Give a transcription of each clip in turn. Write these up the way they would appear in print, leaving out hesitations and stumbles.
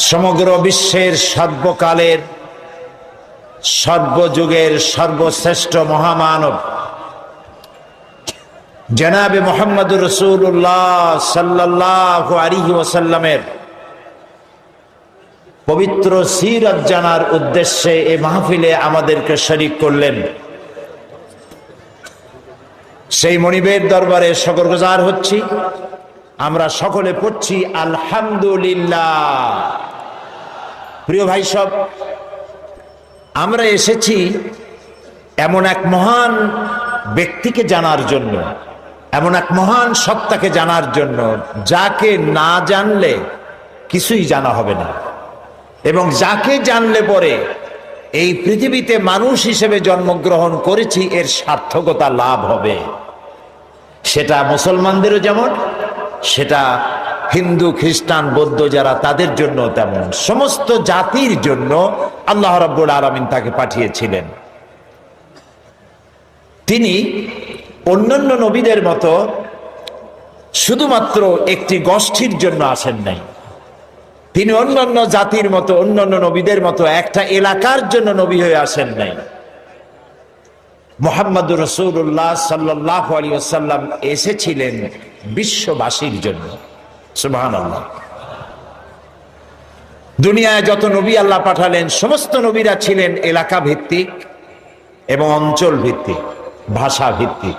সমগ্র বিশ্বের সর্বকালের সর্বযুগের সর্বশ্রেষ্ঠ মহামানব জনাবে মুহাম্মদুর রাসূলুল্লাহ সাল্লাল্লাহু আলাইহি ওয়াসাল্লামের পবিত্র সিরাত জানার উদ্দেশ্যে এই মাহফিলে আমাদেরকে শরীক করলেন। সেই মনিবের দরবারে শুকরগুজার হচ্ছি। আমরা সকলে পড়ছি আলহামদুলিল্লাহ। প্রিয় ভাই সব, আমরা এসেছি এমন এক মহান ব্যক্তিকে জানার জন্য, এমন এক মহান সত্তাকে জানার জন্য যাকে না জানলে কিছুই জানা হবে না, এবং যাকে জানলে পরে এই পৃথিবীতে মানুষ হিসেবে জন্মগ্রহণ করেছি এর সার্থকতা লাভ হবে। সেটা মুসলমানদেরও যেমন, সেটা হিন্দু খ্রিস্টান বৌদ্ধ যারা তাদের জন্য তেমন, সমস্ত জাতির জন্য আল্লাহ রাব্বুল আলামিন তাকে পাঠিয়েছিলেন। তিনি অন্যান্য নবীদের মতো শুধুমাত্র একটি গোষ্ঠীর জন্য আসেন নাই। তিনি অন্যান্য জাতির মতো, অন্যান্য নবীদের মতো একটা এলাকার জন্য নবী হয়ে আসেন নাই। মুহাম্মদুর রাসূলুল্লাহ সাল্লাল্লাহু আলাইহি ওয়াসাল্লাম এসেছিলেন বিশ্ববাসীর জন্য। সুবহানাল্লাহ। দুনিয়ায় যত নবী আল্লাহ পাঠালেন সমস্ত নবীরা ছিলেন এলাকা ভিত্তিক এবং অঞ্চল ভিত্তিক, ভাষা ভিত্তিক।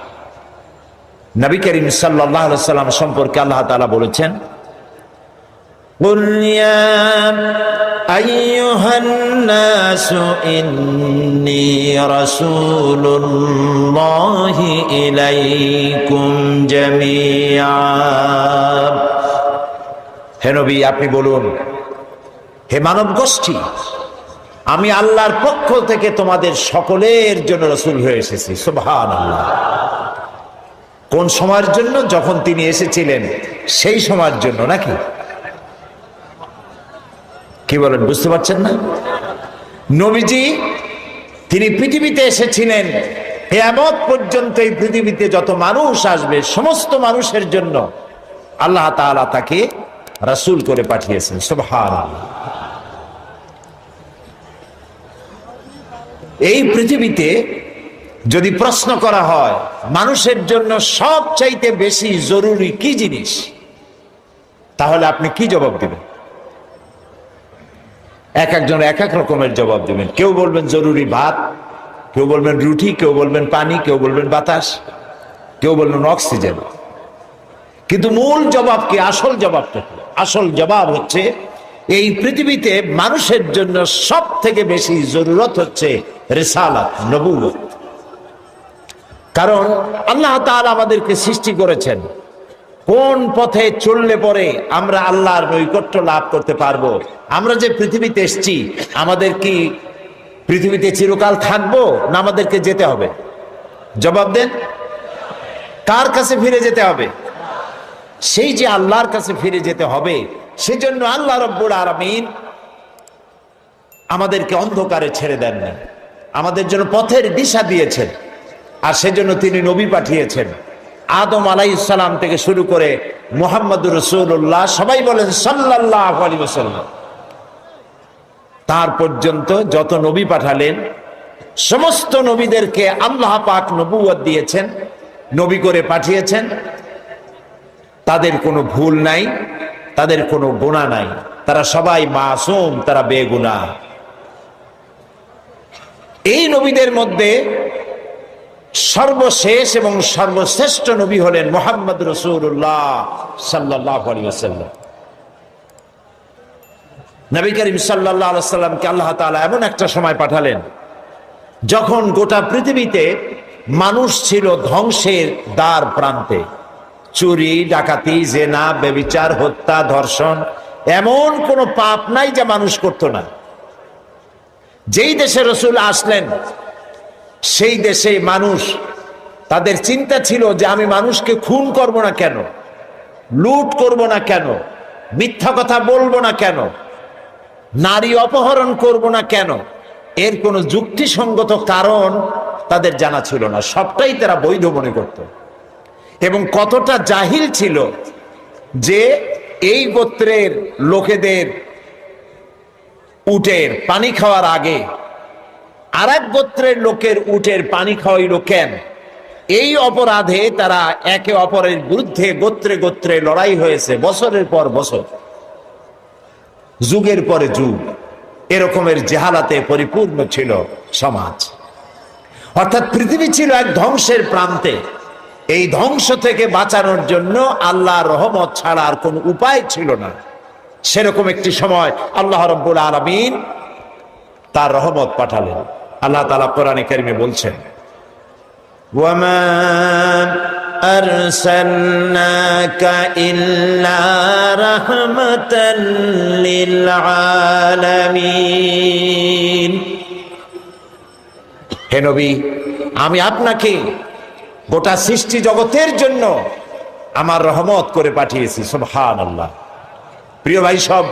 নবী করিম সাল্লাল্লাহু আলাইহি ওয়াসাল্লাম সম্পর্কে আল্লাহ তাআলা বলেছেন, قل يا أيها الناس إني رسول الله إليكم جميعا। হে নবী, আপনি বলুন, হে মানব গোষ্ঠী, আমি আল্লাহর পক্ষ থেকে তোমাদের সকলের জন্য রাসূল হয়ে এসেছি। সুবহানাল্লাহ। কোন সময়ের জন্য? যখন তিনি এসেছিলেন সেই সময়ের জন্য নাকি? কি বলেন, বুঝতে পারছেন না? নবীজি তিনি পৃথিবীতে এসেছিলেন কিয়ামত পর্যন্ত এই পৃথিবীতে যত মানুষ আসবে সমস্ত মানুষের জন্য আল্লাহ তাআলা তাকে রাসূল করে পাঠিয়েছেন। সুবহানাল্লাহ। এই পৃথিবীতে যদি প্রশ্ন করা হয় মানুষের জন্য সবচাইতে বেশি জরুরি কি জিনিস, তাহলে আপনি কি জবাব দিবেন? এক একজন এক এক রকমের জবাব দিবেন। কেউ বলবেন জরুরি ভাত, কেউ বলবেন রুটি, কেউ বলবেন পানি, কেউ বলবেন বাতাস, কেউ বলবেন অক্সিজেন। কিন্তু মূল জবাব কি? আসল জবাবটা কি? আসল জবাব হচ্ছে এই পৃথিবীতে মানুষের জন্য সব থেকে বেশি জরুরত হচ্ছে রিসালাত, নবুয়ত। কারণ আল্লাহ তাআলা আমাদেরকে সৃষ্টি করেছেন কোন পথে চললে পরে আমরা আল্লাহর নৈকট্য লাভ করতে পারবো। আমরা যে পৃথিবীতে এসেছি, আমাদের কি পৃথিবীতে চিরকাল থাকবো না আমাদেরকে যেতে হবে? জবাব দেন। কার কাছে ফিরে যেতে হবে? সেই যে আল্লাহর কাছে ফিরে যেতে হবে, সেজন্য আল্লাহ রাব্বুল আলামিন আমাদেরকে অন্ধকারে ছেড়ে দেন না, আমাদের জন্য পথের দিশা দিয়েছেন। আর সেজন্য তিনি নবী পাঠিয়েছেন। আদম আলাইহিস সালাম থেকে শুরু করে মুহাম্মদুর রাসূলুল্লাহ, সবাই বলেন সাল্লাল্লাহু আলাইহি ওয়াসাল্লাম, তার পর্যন্ত যত নবী পাঠালেন সমস্ত নবীদেরকে আল্লাহ পাক নবুয়ত দিয়েছেন, নবী করে পাঠিয়েছেন। তাদের কোনো ভুল নাই, তাদের কোনো গুনাহ নাই, তারা সবাই মাসুম, তারা বেগুনাহ। এই নবীদের মধ্যে সর্বশেষ এবং সর্বশ্রেষ্ঠ নবী হলেন মুহাম্মদ রাসূলুল্লাহ সাল্লাল্লাহু আলাইহি ওয়াসাল্লাম। নবী করিম সাল্লাল্লাহু আলাইহি ওয়াসাল্লামকে আল্লাহ তাআলা এমন একটা সময় পাঠালেন যখন গোটা পৃথিবীতে মানুষ ছিল ধ্বংসের দ্বার প্রান্তে। চুরি, ডাকাতি, জেনা, ব্যভিচার, হত্যা, ধর্ষণ, এমন কোন পাপ নাই যা মানুষ করত না। যেই দেশে রাসূল আসলেন সেই দেশে মানুষ, তাদের চিন্তা ছিল যে আমি মানুষকে খুন করব না কেন, লুট করব না কেন, মিথ্যা কথা বলবো না কেন, নারী অপহরণ করব না কেন, এর কোনো যুক্তিসঙ্গত কারণ তাদের জানা ছিল না। সবটাই তারা বৈধ মনে করত। এবং কতটা জাহিল ছিল যে এই গোত্রের লোকেদের উটের পানি খাওয়ার আগে আর এক গোত্রের লোকের উটের পানি খাওয়াইল কেন? এই অপরাধে তারা একে অপরের বিরুদ্ধে গোত্রে গোত্রে লড়াই হয়েছে বছরের পর বছর, যুগের পরে যুগ। এরকমের জেহালাতে পরিপূর্ণ ছিল সমাজ। অর্থাৎ পৃথিবী ছিল এক ধ্বংসের প্রান্তে। এই ধ্বংস থেকে বাঁচানোর জন্য আল্লাহর রহমত ছাড়া আর কোন উপায় ছিল না। সেরকম একটি সময় আল্লাহ রাব্বুল আলামিন তার রহমত পাঠালেন। আল্লাহ তাআলা কোরআনে কারিমে বলছেন, ওয়ামা আরসালনাকা ইল্লা রাহমাতাল লিল আলামিন। হে নবী, আমি আপনাকে গোটা সৃষ্টি জগতের জন্য আমার রহমত করে পাঠিয়েছি। সুবহানাল্লাহ। প্রিয় ভাই সব,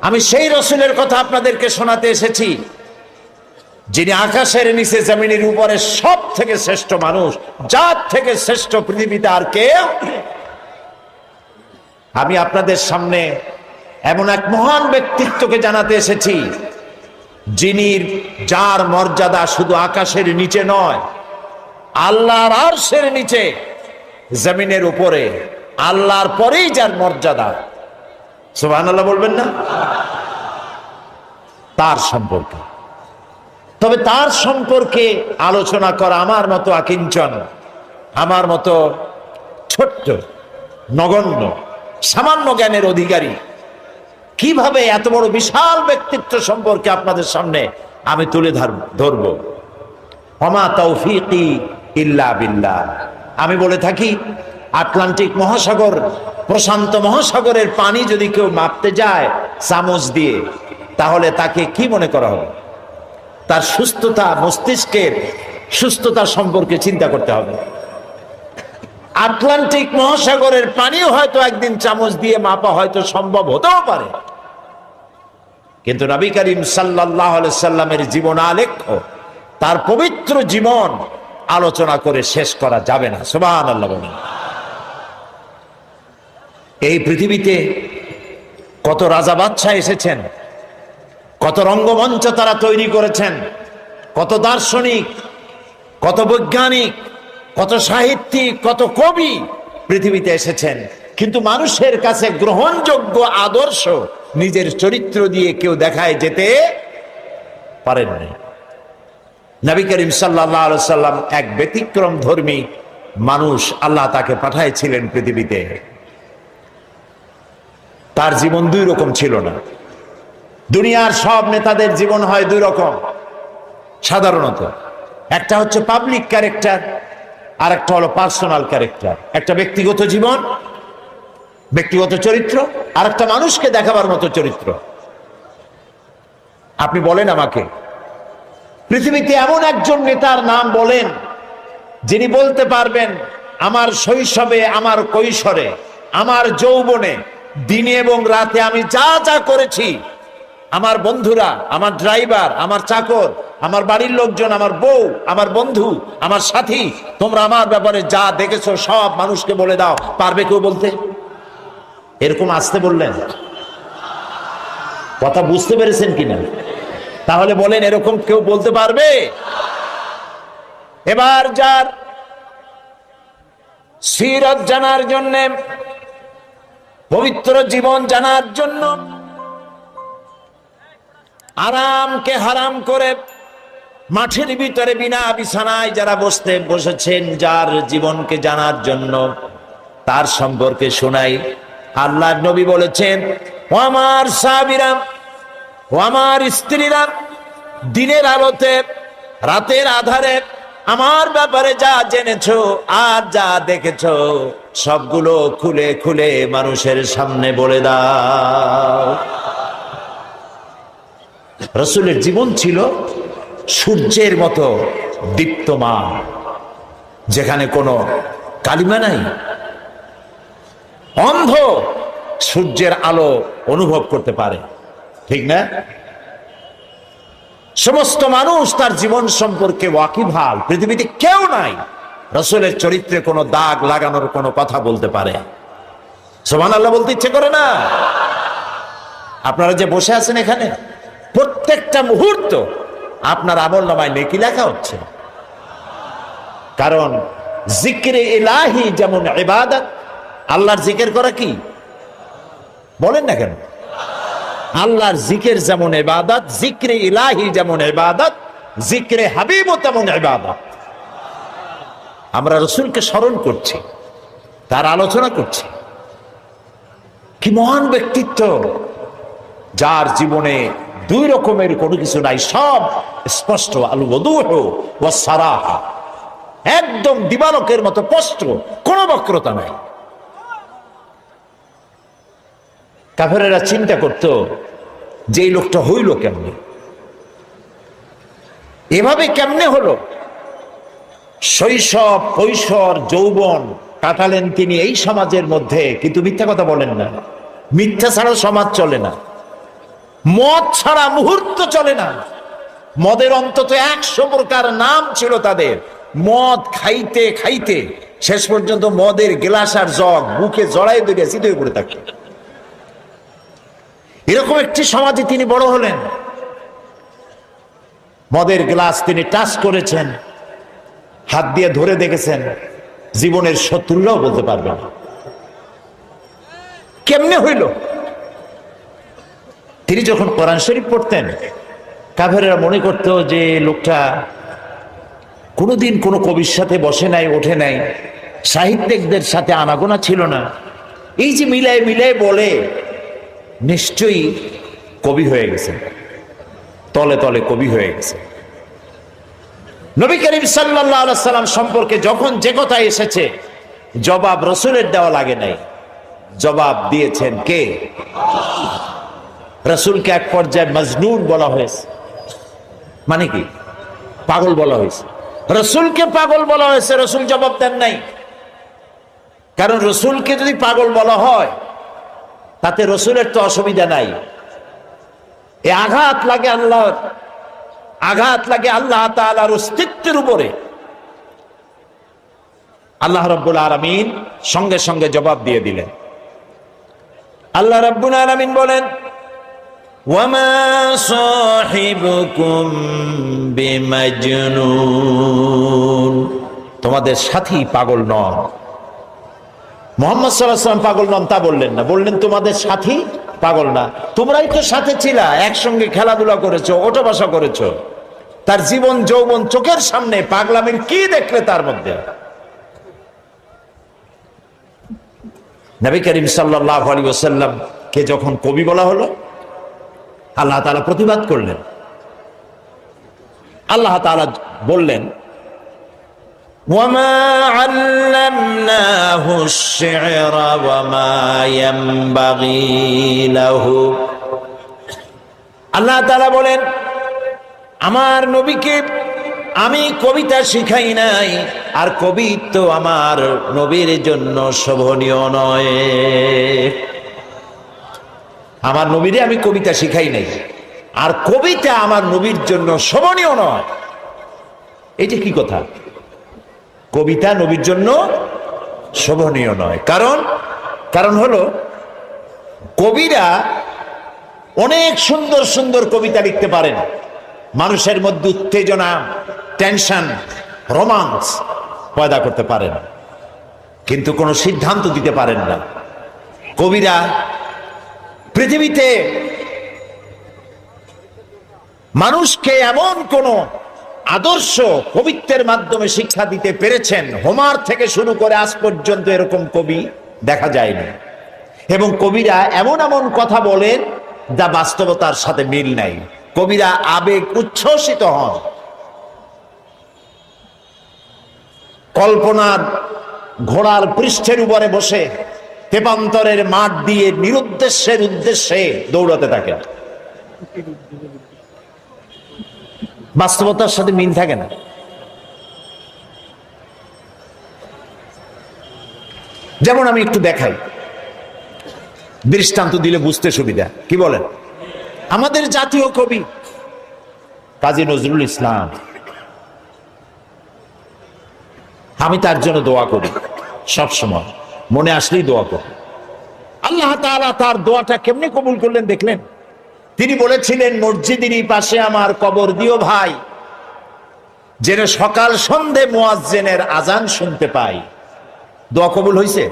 আমি সেই রসুলের কথা আপনাদেরকে শোনাতে এসেছি যিনি আকাশের নিচে জমিনের উপরে সব থেকে শ্রেষ্ঠ মানুষ, জাত থেকে শ্রেষ্ঠ পৃথিবীতে আর কেউ। আমি আপনাদের সামনে এমন এক মহান ব্যক্তিত্বকে জানাতে এসেছি যিনি, যার মর্যাদা শুধু আকাশের নিচে নয়, আল্লাহর আরশের নিচে, জমিনের উপরে, আল্লাহর পরেই যার মর্যাদা। সুবহানাল্লাহ বলবেন না? তার সম্পর্কে, তবে তার সম্পর্কে আলোচনা করা আমার মতো আকিঞ্চন, আমার মতো ছোট্ট নগণ্য সামান্য জ্ঞানের অধিকারী কিভাবে এত বড় বিশাল ব্যক্তিত্ব সম্পর্কে আপনাদের সামনে আমি তুলে ধরব। ওমা তৌফিকি ইল্লা বিল্লাহ। আমি বলে থাকি, আটলান্টিক মহাসাগর, প্রশান্ত মহাসাগরের পানি যদি কেউ মাপতে যায় চামচ দিয়ে, তাহলে তাকে কি মনে করা হবে? তার সুস্থতা, মস্তিষ্কের সুস্থতা সম্পর্কে চিন্তা করতে হবে। আটলান্টিক মহাসাগরের পানিও হয়তো একদিন চামচ দিয়ে মাপা হয়তো সম্ভব হতেও পারে, কিন্তু নবী করিম সাল্লাল্লাহু আলাইহি সাল্লামের জীবন আলেখ্য, তার পবিত্র জীবন আলোচনা করে শেষ করা যাবে না। সুবহানাল্লাহ বলেন। এই পৃথিবীতে কত রাজা বাদশাহ এসেছেন, কত রঙ্গমঞ্চ তারা তৈরি করেছেন, কত দার্শনিক, কত বৈজ্ঞানিক, কত সাহিত্যিক, কত কবি পৃথিবীতে এসেছেন, কিন্তু মানুষের কাছে গ্রহণযোগ্য আদর্শ নিজের চরিত্র দিয়ে কেউ দেখায় যেতে পারেননি। নবী করিম সাল্লাল্লাহু আলাইহি সাল্লাম এক ব্যতিক্রম ধর্মী মানুষ, আল্লাহ তাকে পাঠাইছিলেন পৃথিবীতে। তার জীবন দুই রকম ছিল না। দুনিয়ার সব নেতাদের জীবন হয় দুই রকম সাধারণত। একটা হচ্ছে পাবলিক ক্যারেক্টার, আর একটা হলো পার্সোনাল ক্যারেক্টার। একটা ব্যক্তিগত জীবন, ব্যক্তিগত চরিত্র, আর একটা মানুষকে দেখাবার মতো চরিত্র। আপনি বলেন আমাকে, পৃথিবীতে এমন একজন নেতার নাম বলেন যিনি বলতে পারবেন আমার শৈশবে, আমার কৈশোরে, আমার যৌবনে, দিনে এবং রাতে আমি যা যা করেছি, আমার বন্ধুরা, আমার ড্রাইভার, আমার চাকর, আমার বাড়ির লোকজন, আমার বউ, আমার বন্ধু, আমার সাথী, তোমরা আমার ব্যাপারে যা দেখেছো সব মানুষকে বলে দাও, পারবে কেউ বলতে? এরকম আসতে বললেন, কথা বুঝতে পেরেছেন কিনা? তাহলে বলেন, এরকম কেউ বলতে পারবে? এবার যার সিরাত জানার জন্য, পবিত্র জীবন জানার জন্য আরামকে হারাম করে মাঠের ভিতরে বিনা বিছানায় যারা বসেছেন, যার জীবনকে জানার জন্য, তার সম্পর্কে শোনাই। আল্লাহর নবী বলেছেন, ও আমার সাহাবীরা, ও আমার স্ত্রীরা, দিনের আলোতে, রাতের আধারে আমার ব্যাপারে যা জেনেছো আর যা দেখেছো সবগুলো খুলে খুলে মানুষের সামনে বলে দাও। রাসূলের জীবন ছিল সূর্যের মতো দীপ্তমান, যেখানে কোনো কালিমা নাই। অন্ধ সূর্যের আলো অনুভব করতে পারে, ঠিক না? সমস্ত মানুষ তার জীবন সম্পর্কে ওয়াকিবহাল। পৃথিবীতে কেউ নাই রাসূলের চরিত্রে কোনো দাগ লাগানোর কোনো কথা বলতে পারে। সুবহানাল্লাহ বলতে ইচ্ছে করে না? আপনারা যে বসে আছেন এখানে, প্রত্যেকটা মুহূর্ত আপনার আমলনামায় নেকি লেখা হচ্ছে। কারণ জিকিরে ইলাহি যেমন ইবাদত, আল্লাহর জিকির করা কি বলেন না কেন? আল্লাহর জিকির যেমন ইবাদত, জিকরে ইলাহি যেমন ইবাদত, জিকরে হাবিবও তেমন ইবাদত। আমরা রাসূলকে স্মরণ করছি, তার আলোচনা করছি। কি মহান ব্যক্তিত্ব, যার জীবনে দুই রকমের কোনো কিছু নাই, সব স্পষ্ট। আল ওয়াদুহু ওয়াস সারাহা, একদম দিবালোকের মতো স্পষ্ট, কোনো বক্রতা নাই। কাফেরেরা চিন্তা করত যে এই লোকটা হইল কেমনে, এভাবে কেমনে হলো? শৈশব, কৈশোর, যৌবন কাটালেন তিনি এই সমাজের মধ্যে, কিন্তু মিথ্যা কথা বলেন না। মিথ্যা ছাড়া সমাজ চলে না, মদ ছাড়া মুহূর্ত চলে না। মদের অন্তত 100 প্রকার নাম ছিল তাদের। মদ খাইতে খাইতে শেষ পর্যন্ত মদের গ্লাস আর জগ বুকে জড়াই ধরে চিত হয়ে পড়ে থাকত। এরকম একটি সমাজে তিনি বড় হলেন। মদের গ্লাস তিনি টাচ করেছেন, হাত দিয়ে ধরে দেখেছেন, জীবনের শত্রুরাও বলতে পারবে না কেমনে হইল। তিনি যখন কোরআন শরীফ পড়তেন, কাফেরেরা মনে করত যে লোকটা কোনোদিন কোনো কবির সাথে বসে নাই, ওঠে নাই, সাহিত্যিকদের সাথে আনাগোনা ছিল না। এই যে মিলায় মিলায় বলে, নিশ্চয়ই কবি হয়ে গেছে, তলে তলে কবি হয়ে গেছে। নবী করিম সাল্লাল্লাহু আলাইহি সাল্লাম সম্পর্কে যখন যে কথা এসেছে, জবাব রাসূলের দেওয়া লাগে নাই, জবাব দিয়েছেন কে? রাসূলকে এক পর্যায়ে মজনুন বলা হয়েছে। মানে কি? পাগল বলা হয়েছে। রাসূলকে পাগল বলা হয়েছে, রাসূল জবাব দেন নাই। কারণ রাসূলকে যদি পাগল বলা হয় তাতে রাসূলের তো অসুবিধা নাই। এ আঘাত লাগে আল্লাহর, আঘাত লাগে আল্লাহ তাআলার অস্তিত্বের উপরে। আল্লাহ রাব্বুল আলামিন সঙ্গে সঙ্গে জবাব দিয়ে দিলেন। আল্লাহ রাব্বুল আলামিন বলেন, ওয়ামা সাহিবুকুম বিমাজনুন, তোমাদের সাথী পাগল নন। মুহাম্মদ সাল্লাল্লাহু আলাইহি ওয়াসাল্লাম পাগল নন তা বললেন না, বললেন তোমাদের সাথী পাগল না। তোমরাই তো সাথে ছিলা, একসঙ্গে খেলাধুলা করেছো, ওঠা বসা করেছো। তার জীবন যৌবন চোখের সামনে, পাগলামির কি দেখলে তার মধ্যে? নবী করিম সাল্লাল্লাহু আলাইহি ওয়াসাল্লাম কে যখন কবি বলা হলো, আল্লাহ তাআলা প্রতিবাদ করলেন। আল্লাহ তাআলা বললেন, ওয়ামা আল্লামনাহু আশ-শি'রা ওয়ামা ইয়ানবাগী লাহু। আল্লাহ তাআলা বলেন, আমার নবীকে আমি কবিতা শিখাই নাই, আর কবিত্ব আমার নবীর জন্য শোভনীয় নয়। আমার নবীরে আমি কবিতা শিখাই নাই, আর কবিতা আমার নবীর জন্য শোভনীয় নয়। এটা কি কথা? কবিতা নবীর জন্য শোভনীয় নয়। কারণ হলো কবিরা অনেক সুন্দর সুন্দর কবিতা লিখতে পারেন, মানুষের মধ্যে উত্তেজনা, টেনশন, রোমান্স পয়দা করতে পারেন, কিন্তু কোনো সিদ্ধান্ত দিতে পারেন না। কবিরা পৃথিবীতে মানুষকে এমন কোন আদর্শ কবিত্বের মাধ্যমে শিক্ষা দিতে পেরেছেন, হোমার থেকে শুরু করে আজ পর্যন্ত এরকম কবি দেখা যায়নি। এবং কবিরা এমন এমন কথা বলেন যা বাস্তবতার সাথে মিল নাই। কবিরা আবেগ উচ্ছ্বসিত হন, কল্পনার ঘোড়ার পৃষ্ঠের উপরে বসে তেপান্তরের মাঠ দিয়ে নিরুদ্দেশ্যের উদ্দেশ্যে দৌড়াতে থাকে। বাস্তবতার সাথে মিল থাকে না। যেমন আমি একটু দেখাই, দৃষ্টান্ত দিলে বুঝতে সুবিধা। কি বলেন? আমাদের জাতীয় কবি কাজী নজরুল ইসলাম, আমি তার জন্য দোয়া করি সব সময়, মনে আসলেই দোয়া করি। আল্লাহ তাআলা তার দোয়াটা কেমনে কবুল করলেন দেখলেন? তিনি বলেছিলেন, মসজিদেরই পাশে আমার কবর দিও ভাই, যেন সকাল সন্ধে মুয়াজ্জিনের আজান শুনতে পাই। দোয়া কবুল হয়েছে?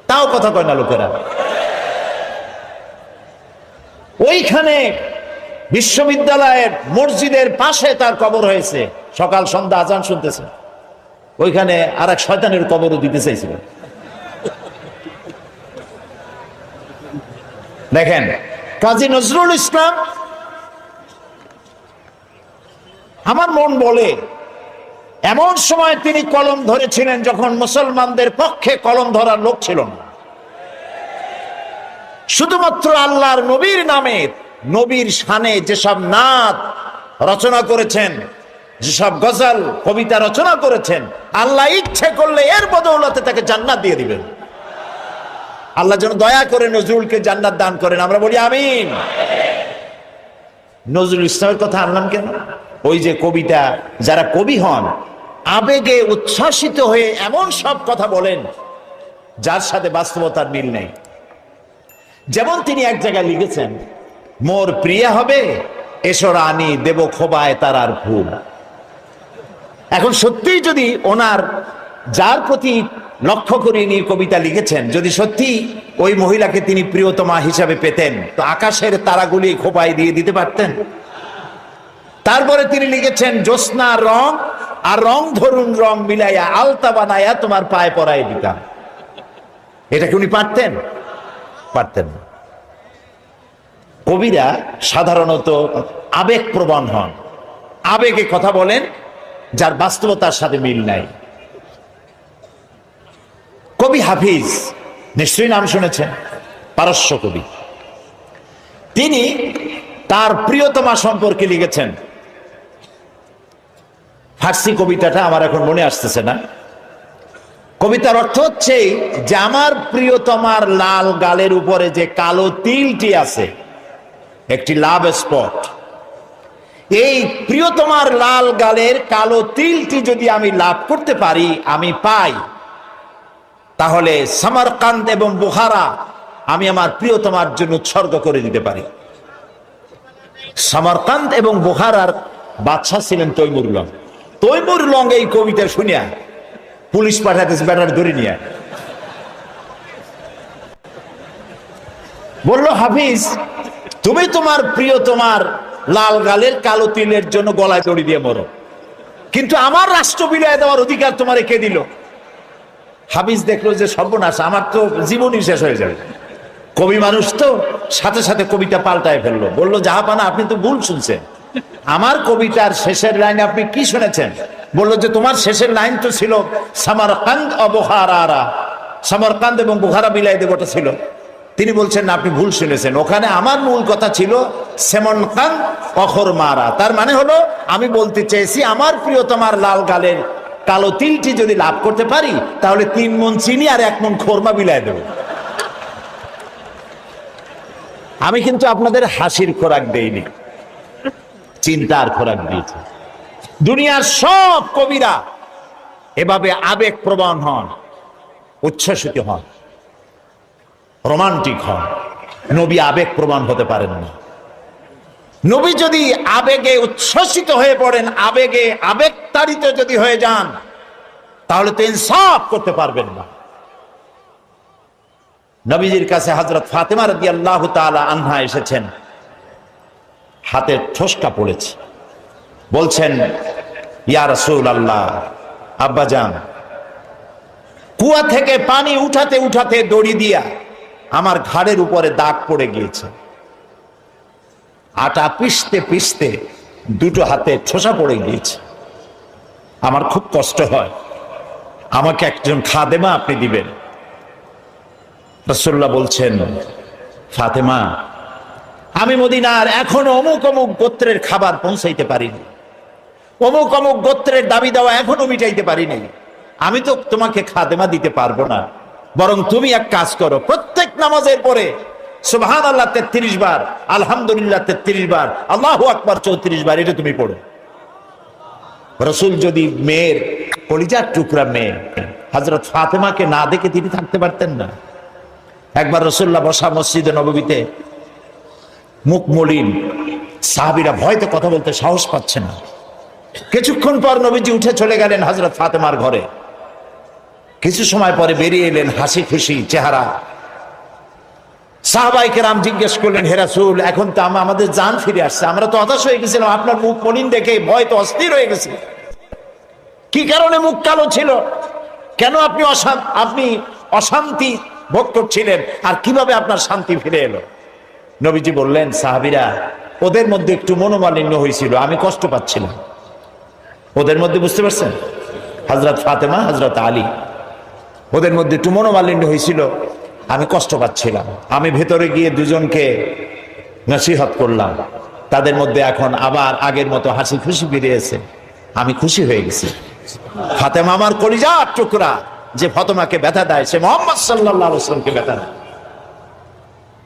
তাও কথা কয় না লোকেরা। ওইখানে বিশ্ববিদ্যালয়ের মসজিদের পাশে তার কবর হয়েছে, সকাল সন্ধ্যা আজান শুনতেছে। ওইখানে আর এক শয়তানের কবরও দিতে চাইছিল। দেখেন, কাজী নজরুল ইসলাম, আমার মন বলে এমন সময় তিনি কলম ধরেছিলেন যখন মুসলমানদের পক্ষে কলম ধরার লোক ছিল না। শুধুমাত্র আল্লাহর নবীর নামে, নবীর শানে যেসব নাত রচনা করেছেন, যেসব গজল কবিতা রচনা করেছেন, আল্লাহ ইচ্ছে করলে এর বদৌলতে তাকে জান্নাত দিয়ে দিবেন। আল্লাহ যেন দয়া করে নজরুলকে জান্নাত দান করেন, আমরা বলি আমিন। নজরুল ইসলামের কথা আনলাম কেন? ওই যে কবিতা, যারা কবি হন আবেগে উচ্ছ্বাসিত হয়ে এমন সব কথা বলেন যার সাথে বাস্তবতার মিল নেই। যেমন তিনি এক জায়গায় লিখেছেন, মোর প্রিয়া হবে এসো রানী, দেব খোবায় তারার ফুল। এখন সত্যিই যদি ওনার, যার প্রতি লক্ষ্য করে নিয়ে কবিতা লিখেছেন, যদি সত্যি ওই মহিলাকে তিনি প্রিয়তমা হিসাবে পেতেন, তো আকাশের তারাগুলি খোপায় দিয়ে দিতে পারতেন। তারপরে তিনি লিখেছেন, জ্যোৎস্নার রং আর রং ধরুন রং মিলাইয়া আলতা বানাইয়া তোমার পায়ে পরাই দিতাম। এটা কি উনি পারতেন? পারতেন না। কবিরা সাধারণত আবেগ প্রবণ হন, আবেগে কথা বলেন যার বাস্তবতার সাথে মিল নাই। কবি হাফিজ, নিশ্চয়ই নাম শুনেছেন, পারস্য কবি। তিনি তার প্রিয়তমা সম্পর্কে লিখেছেন। ফার্সি কবিতাটা আমার এখন মনে আসতেছে না। কবিতার অর্থ হচ্ছে যে আমার প্রিয়তমার লাল গালের উপরে যে কালো তিলটি আছে, একটি লাভ স্পট, এই প্রিয়তমার লাল গালের কালো তিলটি যদি আমি লাভ করতে পারি, আমি পাই, তাহলে সামারকান্দ এবং বুখারা আমি আমার প্রিয়তমার জন্য উৎসর্গ করে দিতে পারি। সামারকান্দ এবং বুখারার বাদশা ছিলেন তৈমুর লং। তৈমুর লং এই কবিতা শুনিয়া পুলিশ পাঠাতেছে, ব্যাটার ধরে নিয়ে বলল, হাফিজ তুমি তোমার প্রিয়তমার লাল গালের কালো তিলের জন্য গলায় দড়ি দিয়ে মরো, কিন্তু আমার রাষ্ট্র বিলিয়ে দেওয়ার অধিকার তোমার কে দিল? হাফিজ দেখলো যে সর্বনাশ, আমার তো জীবনই শেষ হয়ে যাবে। কবি মানুষ তো সাথে সাথে কবিতা পাল্টায় ফেললো, বললো, জাহাপানা আপনি তো ভুল শুনছেন, আমার কবিতার শেষের লাইন আপনি কি শুনেছেন? বললো যে তোমার শেষের লাইন তো ছিল সামারকান্দ ও বুখারা, সামারকান্দ এবং বুখারা মিলাই দেবটা ছিল। তিনি বলছেন না, আপনি ভুল শুনেছেন, ওখানে আমার মূল কথা ছিল সেমনকান্দ অখর মারা। তার মানে হলো আমি বলতে চেয়েছি আমার প্রিয়তমার লাল গালের কালো তিলটি যদি লাভ করতে পারি, তাহলে 3 মণ চিনি আর 1 মণ খোরমা বিলাই দেব। আমি কিন্তু আপনাদের হাসির খোরাক দেইনি, চিন্তার খোরাক দিয়েছি। দুনিয়ার সব কবিরা এভাবে আবেগ প্রবণ হন, উচ্ছ্বসিত হন, রোমান্টিক হন। নবী আবেগ প্রবণ হতে পারেন না। নবী যদি আবেগে উচ্ছ্বসিত হয়ে পড়েন, আবেগে আবেগতাড়িত যদি হয়ে যান, তাহলে তো ইনসাফ করতে পারবেন না। নবীজির কাছে হযরত ফাতেমা রাদিয়াল্লাহু তাআলা আনহা এসেছেন, হাতের ঠোসকা পড়েছে, বলছেন, ইয়া রাসূলুল্লাহ, আব্বাজান, কুয়া থেকে পানি উঠাতে উঠাতে দড়ি দিয়া আমার ঘাড়ের উপরে দাগ পড়ে গিয়েছে, আটা পিষতে পিষতে 2টো হাতে ঠোসা পড়ে গিয়েছে, আমার খুব কষ্ট হয়, আমাকে একজন খাদেমা আপনি দিবেন। রাসূলুল্লাহ বলছেন, ফাতেমা, আমি মদিনার এখনো অমুক অমুক গোত্রের খাবার পৌঁছাইতে পারিনি, অমুক অমুক গোত্রের দাবি দেওয়া এখনো মিটাইতে পারিনি, আমি তো তোমাকে খাদেমা দিতে পারবো না। বরং তুমি এক কাজ করো, প্রত্যেক নামাজের পরে সুবহানাল্লাহ 33 বার, আলহামদুলিল্লাহ 33 বার, আল্লাহু আকবার 34 বার, এটা তুমি পড়ো। রাসূল যদি মেয়ের কলিজার টুকরা মেয়ে হযরত ফাতেমাকে না দেখে তিনি থাকতে পারতেন না। একবার রাসূলুল্লাহ বসা মসজিদে নববীতে মুখ মলিন, সাহাবীরা ভয়তে কথা বলতে সাহস পাচ্ছে না। কিছুক্ষণ পর নবীজি উঠে চলে গেলেন হযরত ফাতেমার ঘরে। কিছু সময় পরে বেরিয়ে এলেন হাসি খুশি চেহারা। সাহাবায়ে কেরাম জিজ্ঞেস করলেন, হে রাসূল, এখন তো আমাদের জান ফিরে আসছে, আমরা তো হতাশ হয়ে গেছিলাম, আপনার মুখ মলিন দেখে ভয় তো অস্থির হয়ে গেছে। কি কারণে মুখ কালো ছিল? কেন আপনি অশান্তি ভোগ করছিলেন, আর কিভাবে আপনার শান্তি ফিরে এলো? নবীজি বললেন, সাহাবীরা, ওদের মধ্যে একটু মনোমালিন্য হয়েছিল, আমি কষ্ট পাচ্ছিলাম। ওদের মধ্যে, বুঝতে পারছেন, হযরত ফাতেমা, হযরত আলী, ওদের মধ্যে একটু মনোমালিন্য হয়েছিল, আমি কষ্ট পাচ্ছিলাম। আমি ভেতরে গিয়ে দুজনকে নসিহত করলাম, তাদের মধ্যে এখন আবার আগের মতো হাসি খুশি ফিরেছে, আমি খুশি হয়ে গেছি। ফাতেমা আমার কলিজার টুকরা, যে ফাতেমাকে ব্যথা দেয় সে মুহাম্মদ সাল্লাল্লাহু আলাইহি ওয়াসাল্লামকে ব্যথা দেয়।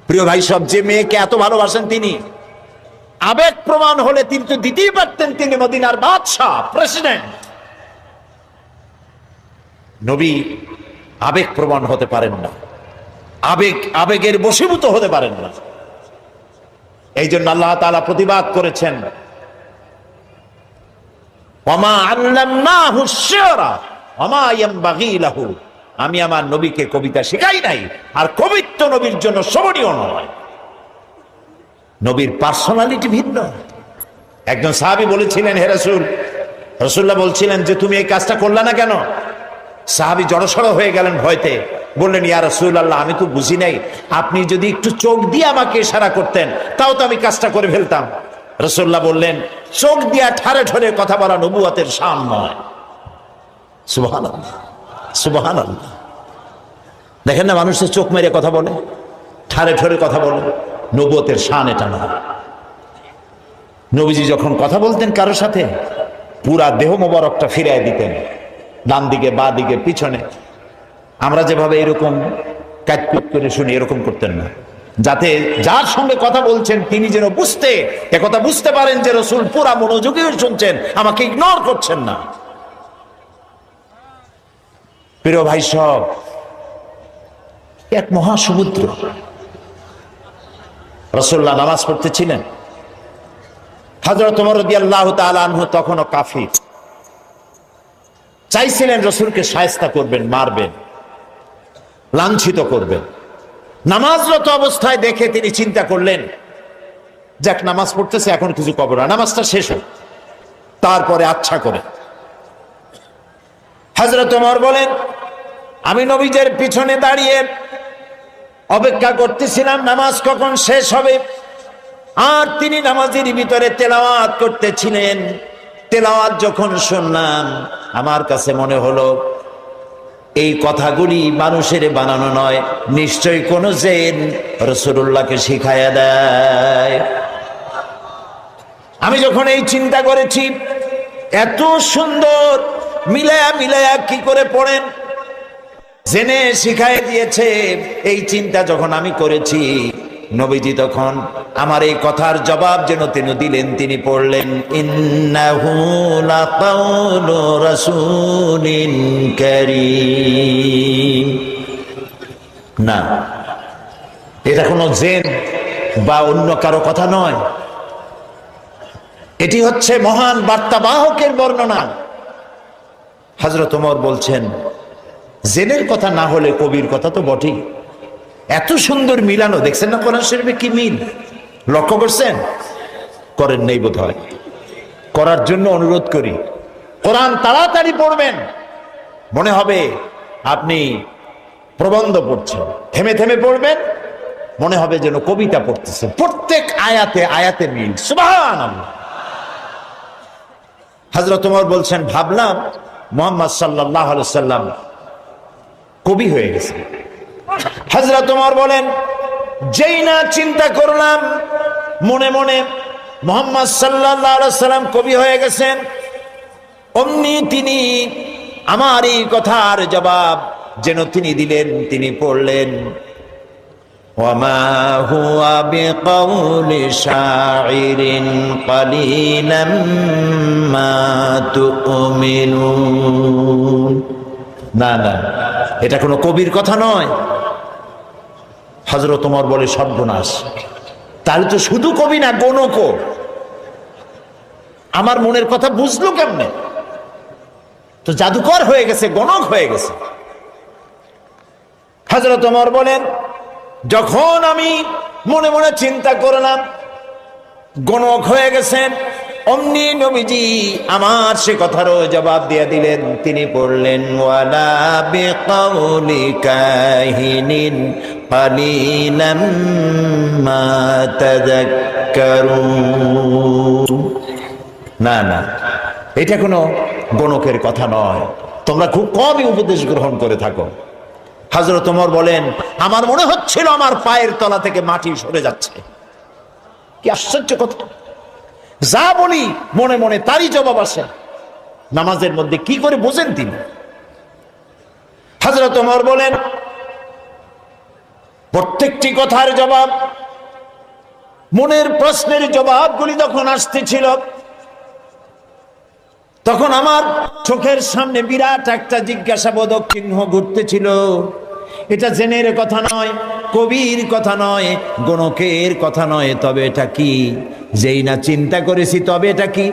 প্রিয় ভাই সব, যে মেয়েকে এত ভালোবাসেন তিনি, আবেগ প্রমাণ হলে তিনি তো দিতেই পারতেন, তিনি মদিনার বাদশা, প্রেসিডেন্ট। নবী আবেগ প্রমাণ হতে পারেন না, আবেগের বশীভূত হতে পারেন না। এই জন্য আল্লাহ তাআলা প্রতিবাদ করেছেন, ওয়ামা আল্লামনাহু শি'রা ওয়ামা ইয়ানবাগী লাহু, আমি আমার নবীকে কবিতা শেখাই নাই, আর কবিত্ব নবীর জন্য শোভনীয় নয়। নবীর পার্সোনালিটি ভিন্ন। একজন সাহাবী বলেছিলেন, হে রাসূল, রাসূলুল্লাহ বলছিলেন যে তুমি এই কাজটা করলা না কেন? সাহাবী জড়সড় হয়ে গেলেন ভয়তে, বললেন, ইয়া রাসূলুল্লাহ, আমি তো বুঝি নাই, আপনি যদি একটু চোখ দিয়ে আমাকে ইশারা করতেন তাও তো আমি কাজটা করে ফেলতাম। রাসূলুল্লাহ বললেন, চোখ দিয়া ঠারে ঠরে কথা বলা নবুয়তের শান নয়। সুবহানাল্লাহ, সুবহানাল্লাহ। দেখেন না, মানুষের চোখ মেরে কথা বলে, ঠারে ঠরে কথা বলে, নবুয়তের শান এটা নয়। নবীজি যখন কথা বলতেন কারো সাথে, পুরা দেহ মোবারকটা ফিরিয়ে দিতেন, ডান দিকে, বা দিকে, পিছনে। আমরা যেভাবে এরকম কাটকুট করে শুনি, এরকম করতেন না, যাতে যার সঙ্গে কথা বলছেন তিনি যেন কথা বুঝতে পারেন যে রাসূল পুরা মনোযোগী শুনছেন, আমাকে ইগনোর করছেন না। প্রিয় ভাই সব, এক মহাসমুদ্র। রাসূলুল্লাহ নামাজ পড়তেছিলেন, হযরত ওমর রাদিয়াল্লাহু তাআলা আনহু তখনও কাফির, চাইছিলেন রাসূলকে শায়েস্তা করবেন, মারবেন, লাঞ্ছিত করবেন। নামাজরত অবস্থায় দেখে তিনি চিন্তা করলেন, যাক নামাজ পড়তেছে, এখন কিছু কবর না, নামাজটা শেষ হোক, তারপরে আচ্ছা করে। হযরত ওমর বলেন, আমি নবীজের পিছনে দাঁড়িয়ে অপেক্ষা করতেছিলাম নামাজ কখন শেষ হবে, আর তিনি নামাজের ভিতরে তেলাওয়াত করতেছিলেন। তেলাওয়াত যখন শুনলাম, আমার কাছে মনে হলো এই কথাগুলি মানুষের বানানো নয়, নিশ্চয়ই কোন জিন রাসূলুল্লাহকে শিখায়া দেয়। আমি যখন এই চিন্তা করেছি, এত সুন্দর মিলায়া কি করে পড়েন, জেনে শিখায় দিয়েছে, এই চিন্তা যখন আমি করেছি, নবীজি তখন আমার এই কথার জবাব যেন তিনি দিলেন। তিনি পড়লেন, ইন্নাহু লাকাউলু রাসূলিন কারীম। না, এটা কোনো জিন বা অন্য কারো কথা নয়, এটি হচ্ছে মহান বার্তাবাহকের বর্ণনা। হযরত ওমর বলছেন, জিনের কথা না হলে কবির কথা তো বটেই। এত সুন্দর মিলানো, দেখছেন না কোরআন শরীফে কি মিল, লক্ষ্য করছেন? করেন নেই বোধ হয়, করার জন্য অনুরোধ করি। কোরআন তাড়াতাড়ি পড়বেন, মনে হবে আপনি প্রবন্ধ পড়ছেন। থেমে থেমে পড়বেন, মনে হবে যেন কবিতা পড়তেছেন। প্রত্যেক আয়াতে আয়াতে মিল, সুবহানাল্লাহ। হযরত ওমর বলছেন, ভাবলাম মুহাম্মদ সাল্লাল্লাহু আলাইহি ওয়াসাল্লাম কবি হয়ে গেছে। হযরত ওমর বলেন, যেই না চিন্তা করলাম মনে মনে মুহাম্মদ সাল্লাল্লাহু আলাইহি ওয়াসাল্লাম কবি হয়ে গেছেন, অমনি তিনি আমার এই কথার জবাব যেন তিনি দিলেন। তিনি পড়লেন, ওয়ামা হুয়া বিকাউলি শাইরিন কালিলাম মা তুমিনুন। না না, এটা কোনো কবির কথা নয়। হযরত ওমর বলে, সর্বনাশ, তাহলে তো শুধু কবি না, গণকও। আমার মনের কথা বুঝলো কেমনে? তো জাদুকর হয়ে গেছে, গণক হয়ে গেছে। হযরত ওমর বলেন, যখন আমি মনে মনে চিন্তা করলাম গণক হয়ে গেছেন, অমনি নবীজি আমার সে কথারও জবাব দিয়ে দিলেন। তিনি পড়লেন, ওয়ালা বিকাউলি কাহিনিন কালিলাম মা তাযাক্কারুন। না না, এটা কোনো গণকের কথা নয়, তোমরা খুব কমই উপদেশ গ্রহণ করে থাকো। হযরত ওমর বলেন, আমার মনে হচ্ছিল আমার পায়ের তলা থেকে মাটি সরে যাচ্ছে। কি আশ্চর্য কথা! যা বলি মনে মনে তারই জবাব আসে। নামাজের মধ্যে কি করে বোঝেন তিনি? হযরত ওমর বলেন, প্রত্যেকটি কথার জবাব, মনের প্রশ্নের জবাবগুলি যখন আসতেছিল, তখন আমার চোখের সামনে বিরাট একটা জিজ্ঞাসাবোধক চিহ্ন ঘুরতেছিল। এটা জেনের কথা নয়, কবির কথা নয়, গণকের কথা নয়, তবে এটা কি? যেই না চিন্তা করেছি তবে এটা কি,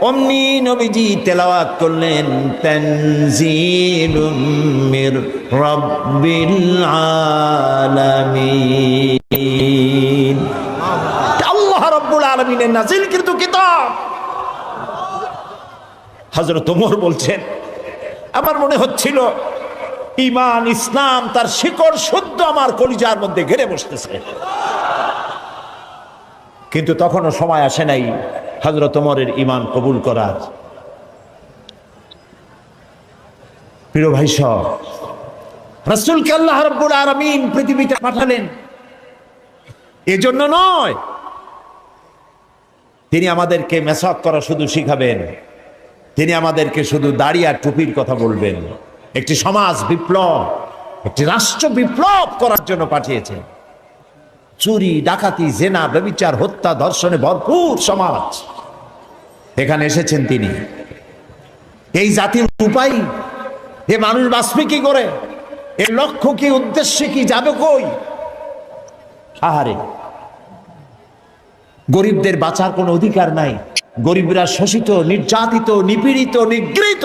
অমনি নবীজি তেলাওয়াত করলেন, তানজিলুম মির রাব্বিল আলামিন। আল্লাহ রাব্বুল আলামিনের নাযিলকৃত কিতাব। হযরত ওমর বলছেন, আমার মনে হচ্ছিল ঈমান ইসলাম তার শিকড় শুদ্ধ আমার কলিজার মধ্যে ঘিরে বসতেছে। কিন্তু তখনও সময় আসে নাই হযরত ওমরের ঈমান কবুল করার। প্রিয় ভাই সব, রাসূলকে আল্লাহ রাব্বুল আলামিন পৃথিবীতে পাঠালেন এজন্য নয়, তিনি আমাদেরকে মেসাক করা শুধু শিখাবেন, তিনি আমাদেরকে শুধু দাড়ি আর টুপির কথা বলবেন। একটি সমাজ বিপ্লব, একটি রাষ্ট্র বিপ্লব করার জন্য পাঠিয়েছেন। চুরি, ডাকাতি, জেনা, ব্যভিচার, হত্যা, ধর্ষণে ভরপুর সমাজ, এখানে এসেছেন তিনি। এই জাতির উপায়, এ মানুষ বাঁচবে কি করে? এর লক্ষ্য কি, উদ্দেশ্য কি, যাবে কই? আহারে, গরিবদের বাঁচার কোনো অধিকার নাই। গরিবরা শোষিত, নির্যাতিত, নিপীড়িত, নিগৃহীত।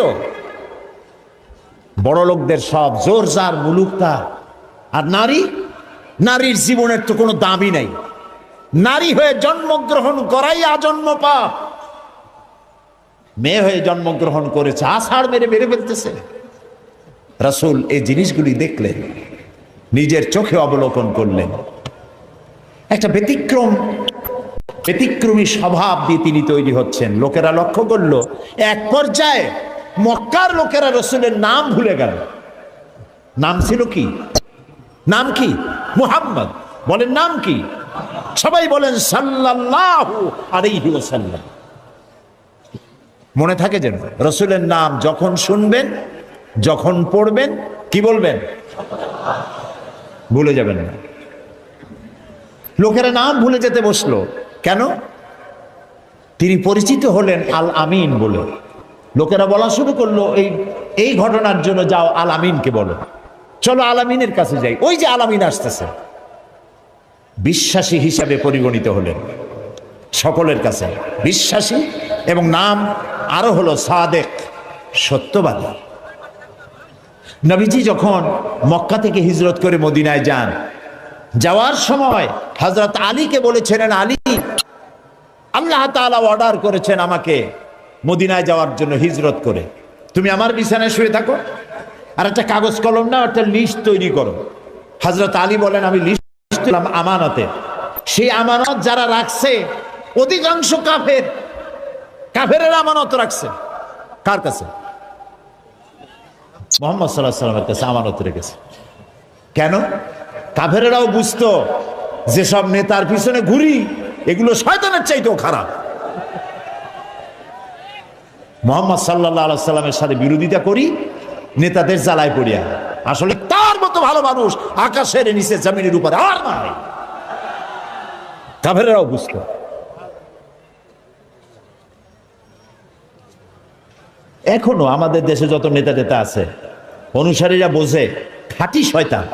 বড় লোকদের সব জোর জার, মুলুক তার। আর নারী, নারীর জীবনের তো কোনো দামই নাই। নারী হয়ে জন্মগ্রহণ করাই আজন্ম পাপ। মেয়ে হয়ে জন্মগ্রহণ করেছে, আষাঢ় মেরে মেরে ফেলতেছে। রাসূল এই জিনিসগুলি দেখলেন, নিজের চোখে অবলোকন করলেন। একটা ব্যতিক্রমী স্বভাব দিয়ে তিনি তৈরি হচ্ছেন। লোকেরা লক্ষ্য করলো, এক পর্যায়ে মক্কার লোকেরা রাসূলের নাম ভুলে গেল। নাম ছিল কি? নাম কি? মুহাম্মদ। বলেন নাম কি? সবাই বলেন সাল্লাল্লাহু আলাইহি ওয়াসাল্লাম। মনে থাকে যেন, রাসূলের নাম যখন শুনবেন, যখন পড়বেন, কি বলবেন? ভুলে যাবেন না। লোকেরা নাম ভুলে যেতে বসলো কেন? তিনি পরিচিত হলেন আল আমিন বলে। লোকেরা বলা শুরু করলো, এই ঘটনার জন্য যাও আল আমিনকে বলো, চলো আল আমিনের কাছে যাই, ওই যে আল আমিন আসতেছে। বিশ্বাসী হিসাবে পরিগণিত হলেন সকলের কাছে, বিশ্বাসী, এবং নাম আরো হলো সাদেক, সত্যবাদী। নবীজি যখন মক্কা থেকে হিজরত করে মদিনায় যান, যাওয়ার সময় হযরত আলীকে বলেছিলেন, আলী, আল্লাহ তাআলা অর্ডার করেছেন আমাকে মদিনায় যাওয়ার জন্য হিজরত করে, তুমি আমার বিছানায় শুয়ে থাকো, আর একটা কাগজ কলম নাও, একটা লিস্ট তৈরি করো। হযরত আলী বলেন, আমি লিস্ট দিলাম আমানতে। সেই আমানত যারা রাখছে অধিকাংশ কাফেরের আমানত রাখছে। কার কাছে? মুহাম্মদ সাল্লাল্লাহু আলাইহি ওয়াসাল্লামের কাছে আমানত রেখেছে। কেন? কাফেরেরাও বুঝতো যে সব নেতার পিছনে ঘুরি, এগুলো শয়তানের চাইতেও খারাপ। মুহাম্মদ সাল্লাল্লাহু আলাইহি ওয়াসাল্লামের সাথে বিরোধিতা করি নেতাদের জ্বালায় পড়িয়া। আসলে তার মতো ভালো মানুষ আকাশের নিচে, জমিনের উপরে আর নাই। কাফেরেরাও বুঝতো। এখনো আমাদের দেশে যত নেতা টেতা আছে, অনুসারীরা বোঝে খাঁটি শয়তান।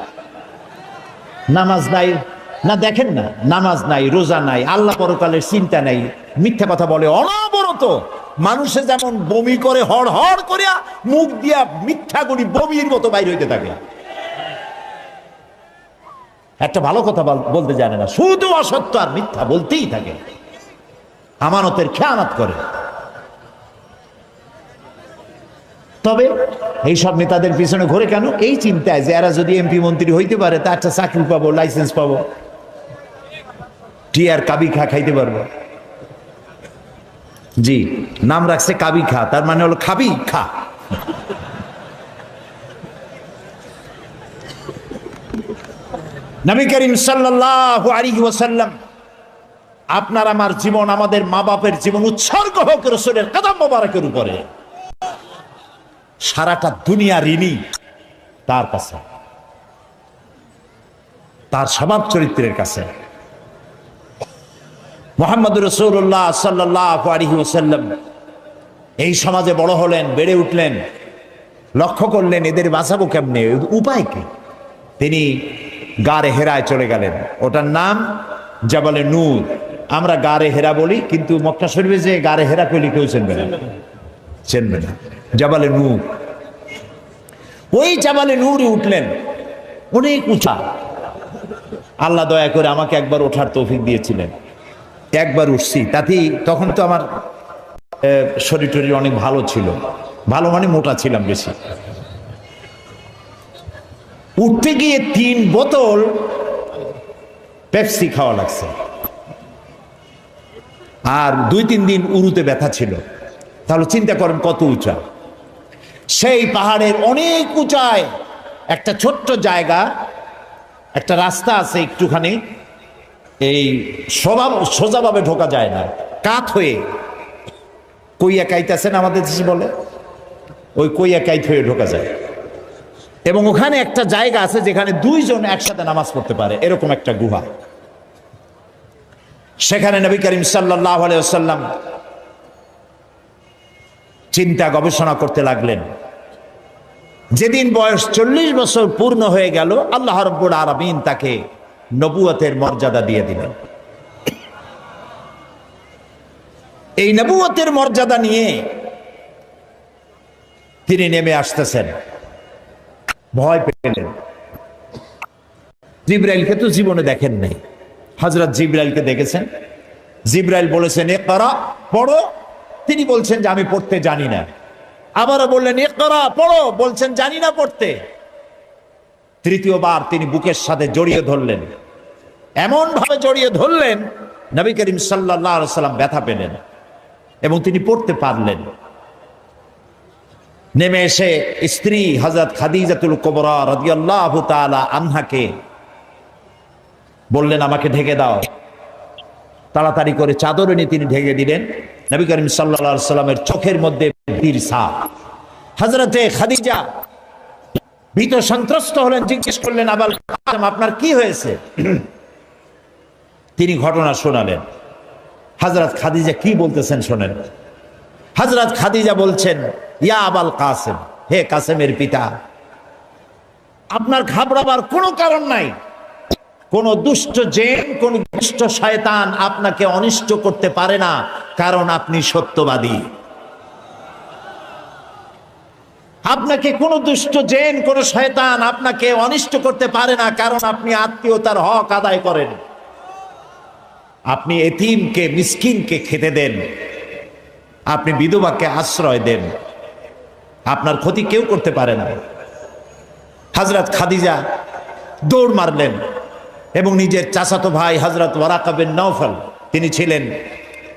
নামাজ নাই, না দেখেন না, নামাজ নাই, রোজা নাই, আল্লাহ পরকালের চিন্তা নাই, মিথ্যা কথা বলে অনবরত। মানুষে যেমন বমি করে হড় হড় করিয়া মুখ দিয়া মিথ্যা করি বমির মতো বাইর হইতে থাকে। একটা ভালো কথা বলতে জানে না, শুধু অসত্য আর মিথ্যা বলতেই থাকে, আমানতের খেয়ানত করে। তবে এইসব নেতাদের পিছনে ঘুরে কেন? এই চিন্তায় যে এরা যদি এমপি মন্ত্রী হইতে পারে তা একটা চাকরি পাবো, লাইসেন্স পাবো, টিয়ার কাবি খা খাইতে পারবো। জি, নাম রাখছে কাবি খা, তার মানে হলো খাবি খা। নবী করিম সাল্লাল্লাহু আলাইহি ওয়াসাল্লাম, আপনার আমার জীবন, আমাদের মা বাপের জীবন উৎসর্গ হোক রাসূলের কদম মোবারকের উপরে। সারাটা দুনিয়া ঋণী তার কাছে, তার স্বভাব চরিত্রের কাছে। মুহাম্মদুর রাসূলুল্লাহ সাল্লাল্লাহু আলাইহি ওয়াসাল্লাম এই সমাজে বড় হলেন, বেড়ে উঠলেন, লক্ষ্য করলেন এদের বাঁচাবো কেমনে, উপায় কি? তিনি গারে হেরায় চলে গেলেন। ওটার নাম জাবালে নূর। আমরা গারে হেরা বলি, কিন্তু মক্কা শরীফে যে গারে হেরা কইলে কেউ চিনবে না, চিনবে না। জাবালে নূর, ওই জাবালে নূরে উঠলেন, অনেক উঁচা। আল্লাহ দয়া করে আমাকে একবার ওঠার তৌফিক দিয়েছিলেন, একবার উঠছি। তাতেই তখন তো আমার শরীর টরীর অনেক ভালো ছিল, ভালো মানে মোটা ছিলাম বেশি। উঠতে গিয়ে 3 বোতল পেপসি খাওয়া লাগছে, আর 2-3 দিন উরুতে ব্যথা ছিল। তাহলে চিন্তা করেন কত উঁচা। সেই পাহাড়ের অনেক উঁচায় একটা ছোট্ট জায়গা, একটা রাস্তা আছে একটুখানি, এই সোজাভাবে ঢোকা যায় না, কাত হয়ে কইয়া কাইত আছেন আমাদের দেশে বলে, ওই কইয়া কাইত হয়ে ঢোকা যায়। এবং ওখানে একটা জায়গা আছে যেখানে 2 জন একসাথে নামাজ পড়তে পারে, এরকম একটা গুহা। সেখানে নবী করিম সাল্লাল্লাহু আলাইহি ওয়াসাল্লাম চিন্তা গবেষণা করতে লাগলেন। যেদিন বয়স 40 বছর পূর্ণ হয়ে গেল, আল্লাহ রাব্বুল আলামিন তাকে নবুয়তের মর্যাদা দিয়ে দিলেন। এই নবুয়তের মর্যাদা নিয়ে তিনি নেমে আসতেছেন। ভয় পেলেন। জিবরাইলকে তো জীবনে দেখেন নাই, হযরত জিবরাইলকে দেখেছেন। জিবরাইল বলেছেন ইকরা, পড়ো। তিনি বলছেন যে আমি পড়তে জানি না। আবারও বললেন ইকরা, পড়ো, বলছেন জানি না পড়তে। তৃতীয়বার তিনি বুকের সাথে জড়িয়ে ধরলেন, এমন ভাবে জড়িয়ে ধরলেন নবী করিম সাল্লাল্লাহু আলাইহি ওয়াসাল্লাম ব্যথা পেলেন এবং তিনি পড়তে পারলেন। নেমে এসে স্ত্রী হযরত খাদিজাতুল কুবরা রাদিয়াল্লাহু তাআলা আনহাকে বললেন আমাকে ঢেকে দাও। তাড়াতাড়ি করে চাদর এনে তিনি ঢেকে দিলেন। নবী করিম সাল্লাল্লাহু আলাইহি ওয়াসাল্লামের চোখের মধ্যে ভীর ছাপ। হযরতে খাদিজা ভীত সন্ত্রস্ত হলেন, জিজ্ঞেস করলেন আবাল কাসেম আপনার কি হয়েছে? তিনি ঘটনা শোনালেন। হযরত খাদিজা কি বলতেছেন শোনেন। হযরত খাদিজা বলছেন ইয়া আবাল কাসেম, হে কাসেমের পিতা, আপনার ঘাবড়াবার কোনো কারণ নাই। কোন দুষ্ট জিন, কোন দুষ্ট শয়তান আপনাকে অনিষ্ট করতে পারে না, কারণ আপনি সত্যবাদী। আপনাকে কোন দুষ্ট জিন, কোন শয়তান আপনাকে অনিষ্ট করতে পারে না, কারণ আপনি আত্মীয়তার হক আদায় করেন, আপনি এতিমকে মিসকিনকে খেতে দেন, আপনি বিধবাকে আশ্রয় দেন, আপনার ক্ষতি কেউ করতে পারে না। হযরত খাদিজা দৌড় মারলেন এবং নিজের চাচাতো ভাই হযরত ওয়ারাকা বিন নওফল, তিনি ছিলেন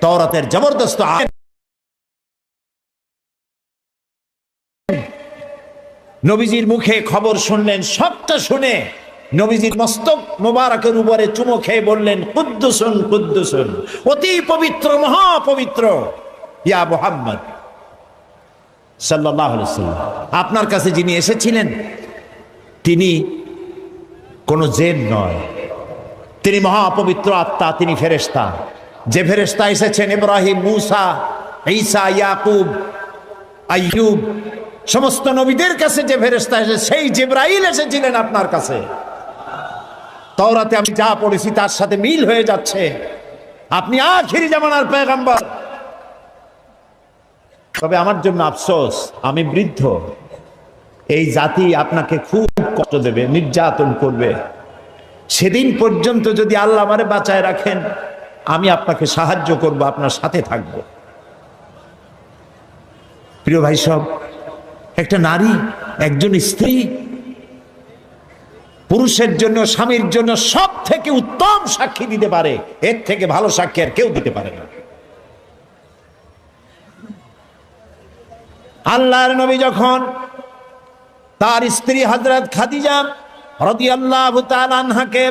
তাওরাতের জবরদস্ত আলেম, নবীজির মুখে খবর শুনলেন। সবটা শুনে নবীজির মস্তক মোবারকের উপরে চুমো খেয়ে বললেন কুদ্দুসুন কুদ্দুসুন, অতি পবিত্র, মহাপবিত্র ইয়া মুহাম্মদ সাল্লাল্লাহু আলাইহি ওয়াসাল্লাম, আপনার কাছে যিনি এসেছিলেন তিনি কোন জিন নয়, তিনি মহাপবিত্র আত্মা, তিনি ফেরেশতা। যে ফেরেশতা এসেছেন ইব্রাহিম, মূসা, ঈসা, ইয়াকুব, আইয়ুব, সমস্ত নবীদের কাছে যে ফেরেশতা এসেছে, সেই জিবরাইল এসেছিলেন আপনার কাছে। তাওরাতে আমি যা পড়েছি তার সাথে মিল হয়ে যাচ্ছে, আপনি আখিরি জামানার পয়গম্বর। তবে আমার জন্য আফসোস, আমি বৃদ্ধ, এই জাতি আপনাকে খুব কষ্ট দেবে, নির্যাতন করবে। সেদিন পর্যন্ত যদি আল্লাহ আমারে বাঁচায় রাখেন, আমি আপনাকে সাহায্য করব, আপনার সাথে থাকব। প্রিয় ভাই সব, একটা নারী, একজন স্ত্রী পুরুষের জন্য, স্বামীর জন্য সব থেকে উত্তম সাক্ষী দিতে পারে, এর থেকে ভালো সাক্ষী আর কেউ দিতে পারে না। আল্লাহর নবী যখন তার স্ত্রী হযরত খাদিজা রাদিয়াল্লাহু তাআলা আনহাকে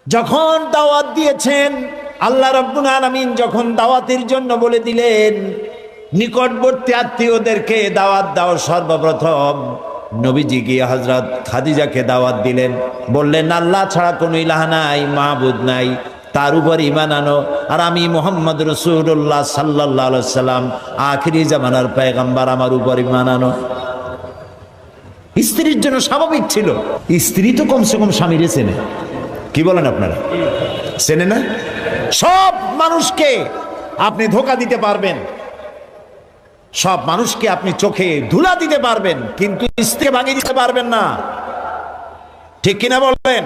যখন দাওয়াত দিয়েছেন, আল্লাহ রাব্বুল আলামিন যখন দাওয়াতের জন্য বলে দিলেন নিকটবর্তী আত্মীয়দেরকে দাওয়াত দাও, সর্বপ্রথম নবীজি গিয়ে হযরত খাদিজাকে দাওয়াত দিলেন, বললেন আল্লাহ ছাড়া কোনো ইলাহ নাই, মাবুদ নাই, তার উপর ঈমান আনো, আর আমি মুহাম্মদ রাসূলুল্লাহ সাল্লাল্লাহু আলাইহি সাল্লাম আখিরি জামানার পয়গম্বর, আমার উপর ঈমান আনো। স্ত্রীর জন্য স্বাভাবিক ছিল, স্ত্রী তো কমসে কম স্বামীরে চেনে, কি বলেন আপনারা, চেনে না? সব মানুষকে আপনি ধোঁকা দিতে পারবেন, সব মানুষকে আপনি চোখে ধুলা দিতে পারবেন, কিন্তু স্ত্রী ভাঙিয়ে দিতে পারবেন না, ঠিক কিনা বলবেন?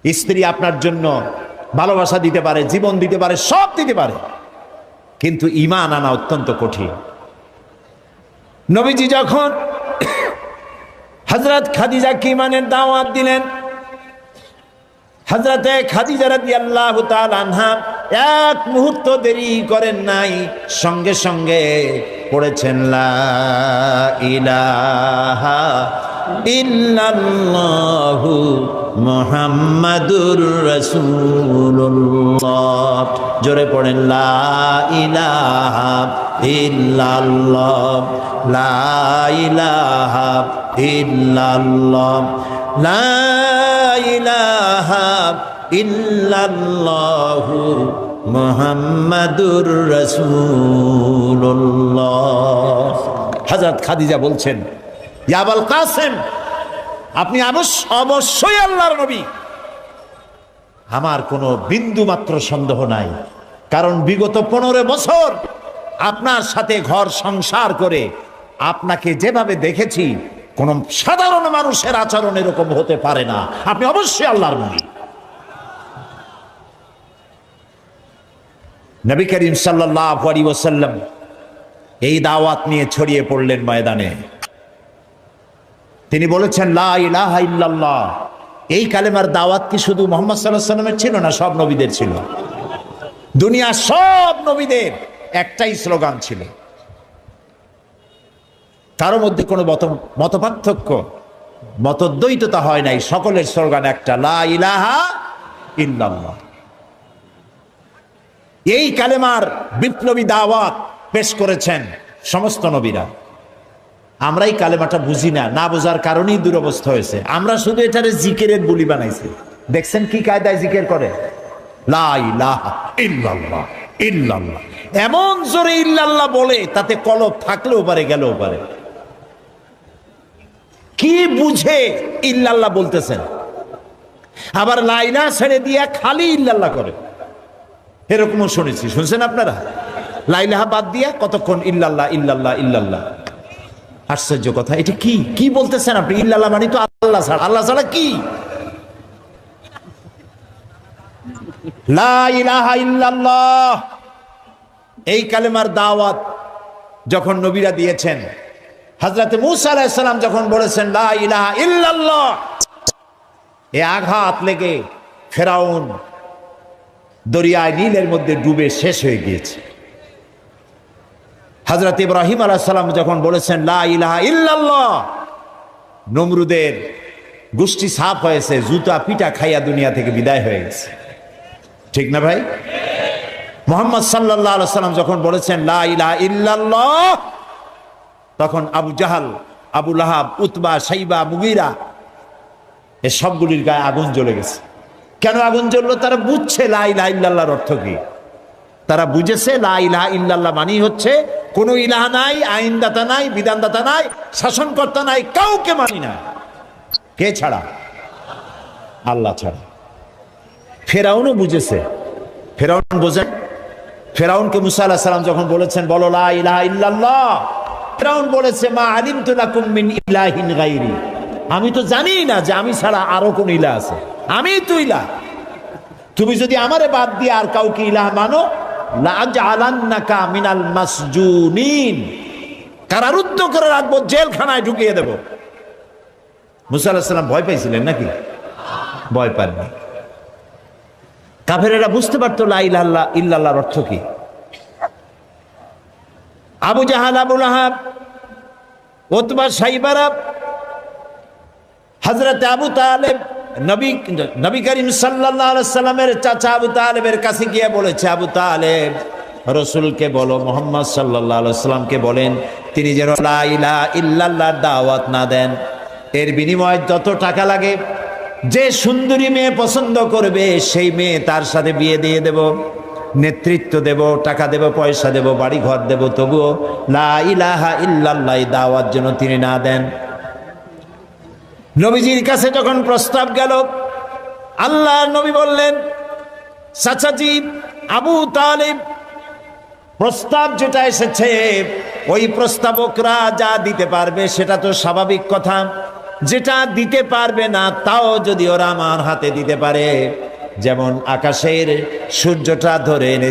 স্ত্রী আপনার জন্য ভালোবাসা দিতে পারে, জীবন দিতে পারে, সব দিতে পারে, কিন্তু ঈমান আনা অত্যন্ত কঠিন। নবীজি যখন হযরত খাদিজাকে ঈমানের দাওয়াত দিলেন, হযরতে খাদিজা রাদিয়াল্লাহু তাআলা আনহা এক মুহূর্ত দেরি করেন নাই, সঙ্গে সঙ্গে পড়েছেন লা ইলাহা ইল্লাল্লাহু মুহাম্মাদুর রাসূলুল্লাহ। জোরে পড়েন লা ইলাহা ইল্লাল্লাহ, লা ইলাহা ইল্লাল্লাহ, লা ইলাহা ইল্লাল্লাহু মুহাম্মাদুর রাসূলুল্লাহ। হযরত খাদিজা বলছেন, ইয়া আবুল কাসেম, আপনি অবশ্যই আল্লাহর নবী। আমার কোনো বিন্দু মাত্র সন্দেহ নাই, কারণ বিগত 15 বছর আপনার সাথে ঘর সংসার করে আপনাকে যেভাবে দেখেছি, কোন সাধারণ মানুষের আচরণ এরকম হতে পারে না, আপনি অবশ্যই আল্লাহর নবী। নবী করিম সাল্লাল্লাহু আলাইহি ওয়াসাল্লাম এই দাওয়াত নিয়ে ছড়িয়ে পড়লেন ময়দানে। তিনি বলেছেন লা ইলাহা ইল্লাল্লাহ। এই কালেমার দাওয়াত কি শুধু মুহাম্মদ সাল্লাল্লাহু আলাইহি ওয়াসাল্লামের ছিল না, সব নবীদের ছিল। দুনিয়ার সব নবীদের একটাই স্লোগান ছিল, কারো মধ্যে কোনো মতপার্থক্য, মতদ্বৈততা হয় নাই, সকলের স্লোগান একটা, লা ইলাহা ইল্লাল্লাহ। এই কালেমার বিপ্লবী দাওয়াত পেশ করেছেন সমস্ত নবীরা। আমরা এই কালেমাটা বুঝি না, না বোঝার কারণেই দুরবস্থা হয়েছে। আমরা শুধু এটারে জিকিরের বুলি বানাইছি। দেখছেন কি কায়দায় জিকির করে, লা ইলাহা ইল্লাল্লাহ ইল্লাল্লাহ, এমন জোরে ইল্লাল্লাহ বলে তাতে কলব থাকলেও পারে, গেলেও পারে। কি বুঝে ইল্লাল্লাহ বলতেছেন, আবার লা ইলাহা ছেড়ে দিয়া খালি ইল্লাল্লাহ করে, এরকমও শুনেছি, শুনছেন আপনারা? লা ইলাহা বাদ দিয়া কতক্ষণ ইল্লাল্লাহ ইল্লাল্লাহ ইল্লাল্লাহ। আশ্চর্য কথা, এটা কি কি বলতেছেন আপনি? ইল্লাল্লাহ মানে তো আল্লাহ ছাড়া, আল্লাহ ছাড়া কি? লা ইলাহা ইল্লাল্লাহ এই কালেমার দাওয়াত যখন নবীরা দিয়েছেন, হযরত মূসা আলাইহিস সালাম যখন বলেছেন লা ইলাহা ইল্লাল্লাহ, এ আঘাত লেগে ফেরাউন দরিয়ায় নীলের মধ্যে ডুবে শেষ হয়ে গিয়েছে। হযরত ইব্রাহিম আলাইহিস সালাম যখন বলেছেন লা ইলাহা ইল্লাল্লাহ, নমরুদের গোষ্ঠী সাফ হয়েছে, জুতা পিটা খাইয়া দুনিয়া থেকে বিদায় হয়ে গেছে, ঠিক না ভাই? মুহাম্মদ সাল্লাল্লাহু আলাইহি সাল্লাম যখন বলেছেন লা ইলাহা ইল্লাল্লাহ, তখন আবু জাহাল, আবু লাহাব, উতবা, শাইবা, মুগীরা এ সবগুলির গায়ে আগুন জ্বলে গেছে। কেন আগুন জ্বললো? তারা বুঝছে লা ইলাহা ইল্লাল্লাহর অর্থ কি। তারা বুঝেছে লা ইলাহা ইল্লাল্লাহ মানেই হচ্ছে কোনো ইলাহা নাই, আইনদাতা নাই, বিধানদাতা নাই, শাসনকর্তা নাই, কাউকে মানি না। কে ছাড়া? আল্লাহ ছাড়া। ফেরাউনও বুঝেছে। ফেরাউন বোঝেন? ফেরাউনকে মুসা আলাইহিস সালাম যখন বলেছেন বলো লা ইলাহা ইল্লাল্লাহ, ফেরাউন বলেছে মা আলিমতু লাকুম মিন ইলাহিন গায়রি, আমি তো জানি না যে আমি ছাড়া আরো কোন ইলাহ আছে, আমি তো ইলাহ। তুমি যদি আমারে বাদ দিয়ে আর কাউকে ইলাহ মানো লাআজআলান্নাকা মিনাল মাসজুনিন, কারারুদ্ধ করে রাখবো, জেলখানায় ঢুকিয়ে দেব। মুসা আলাইহিস সালাম ভয় পাইছিলেন নাকি? ভয় পাননি। কাফেরেরা বুঝতে পারতো লা ইলাহা ইল্লাল্লাহর অর্থ কি। আবু জাহাল, আবু লাহাব, উতবা, শাইবারা, হযরত আবু তালেব নবী করিম সাল্লাল্লাহু আলাইহি সাল্লামের চাচা আবু তালেবের কাছে গিয়ে বলেছে, আবু তালেব রাসূলকে বলো, মুহাম্মদ সাল্লাল্লাহু আলাইহি সাল্লামকে বলেন তিনি যেন লা ইলাহা ইল্লাল্লাহর দাওয়াত না দেন, এর বিনিময়ে যত টাকা লাগে, যে সুন্দরী মেয়ে পছন্দ করবে সেই মেয়ে তার সাথে বিয়ে দিয়ে দেব, নেতৃত্ব দেব, টাকা দেব, পয়সা দেব, বাড়ি ঘর দেব, তবুও লা ইলাহা ইল্লাল্লাহ দাওয়াত যেন তিনি না দেন। নবীজির কাছে যখন প্রস্তাব গেল, আল্লাহ নবী বললেন চাচাজি আবু তালিব, প্রস্তাব যেটা এসেছে ওই প্রস্তাবকরা যা দিতে পারবে সেটা তো স্বাভাবিক কথা, যেটা দিতে পারবে না তাও যদি ওরা আমার হাতে দিতে পারে, যেমন আকাশের সূর্যটা ধরে এনে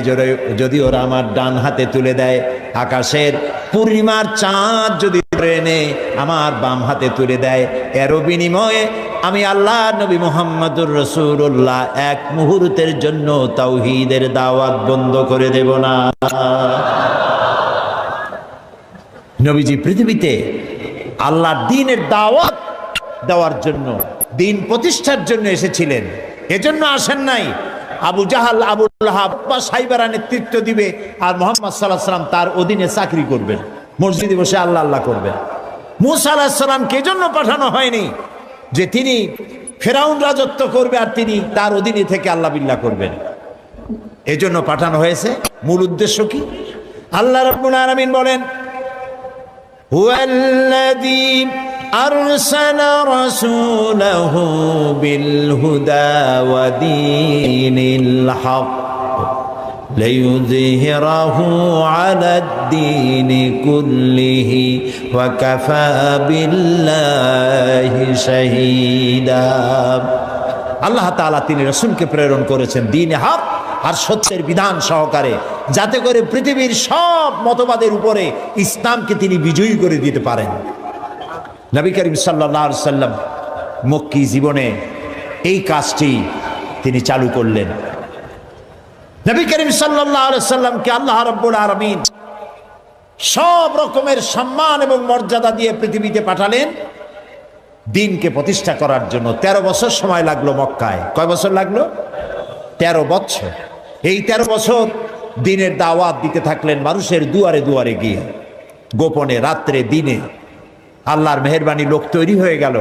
যদি ওরা আমার ডান হাতে তুলে দেয়, আকাশের পূর্ণিমার চাঁদ যদি ধরে এনে আমার বাম হাতে তুলে দেয়, এরও বিনিময়ে আমি আল্লাহ নবী মুহাম্মদুর রাসূলুল্লাহ এক মুহূর্তের জন্য তাওহীদের দাওয়াত বন্ধ করে দেব না। নবীজি পৃথিবীতে আল্লাহর দ্বীনের দাওয়াত দেওয়ার জন্য, দ্বীন প্রতিষ্ঠার জন্য এসেছিলেন, এজন্য আসেন নাই আবু জাহাল, আবু লাহাব বা সাইবারা নেতৃত্ব দিবে আর মুহাম্মদ সাল্লাল্লাহু আলাইহি সাল্লাম তার অধীনে চাকরি করবেন, মসজিদে বসে আল্লাহ আল্লাহ করবেন। মূসা আলাইহিস সালামকে এজন্য পাঠানো হয়নি যে তিনি ফেরাউন রাজত্ব করবে আর তিনি তার অধীনে থেকে আল্লাহ বিল্লাহ করবেন, এজন্য পাঠানো হয়েছে। মূল উদ্দেশ্য কি? আল্লাহ রাব্বুল আলামিন বলেন হুয়াল্লাযী أرسل رسوله بالهدى ودين الحق ليظهره على الدين كله وكفى بالله شهيدا। আল্লাহ তাআলা তিনি রাসূলকে প্রেরণ করেছেন দ্বীনে হক আর সত্যের বিধান সহকারে, যাতে করে পৃথিবীর সব মতবাদের উপরে ইসলামকে তিনি বিজয়ী করে দিতে পারেন। নবী করিম সাল্লাল্লাহু আলাইহি সাল্লাম মক্কি জীবনে এই কাজটি তিনি চালু করলেন। নবী করিম সাল্লাল্লাহু আলাইহি সাল্লামকে আল্লাহ রাব্বুল আলামিন সব রকমের সম্মান এবং মর্যাদা দিয়ে পৃথিবীতে পাঠালেন দ্বীনকে প্রতিষ্ঠা করার জন্য। 13 বছর সময় লাগলো মক্কায়। কয় বছর লাগলো? 13 বছর। এই 13 বছর দ্বীনের দাওয়াত দিতে থাকলেন মানুষের দুয়ারে দুয়ারে গিয়ে, গোপনে, রাত্রে, দিনে। আল্লাহর মেহেরবানি লোক তৈরি হয়ে গেল।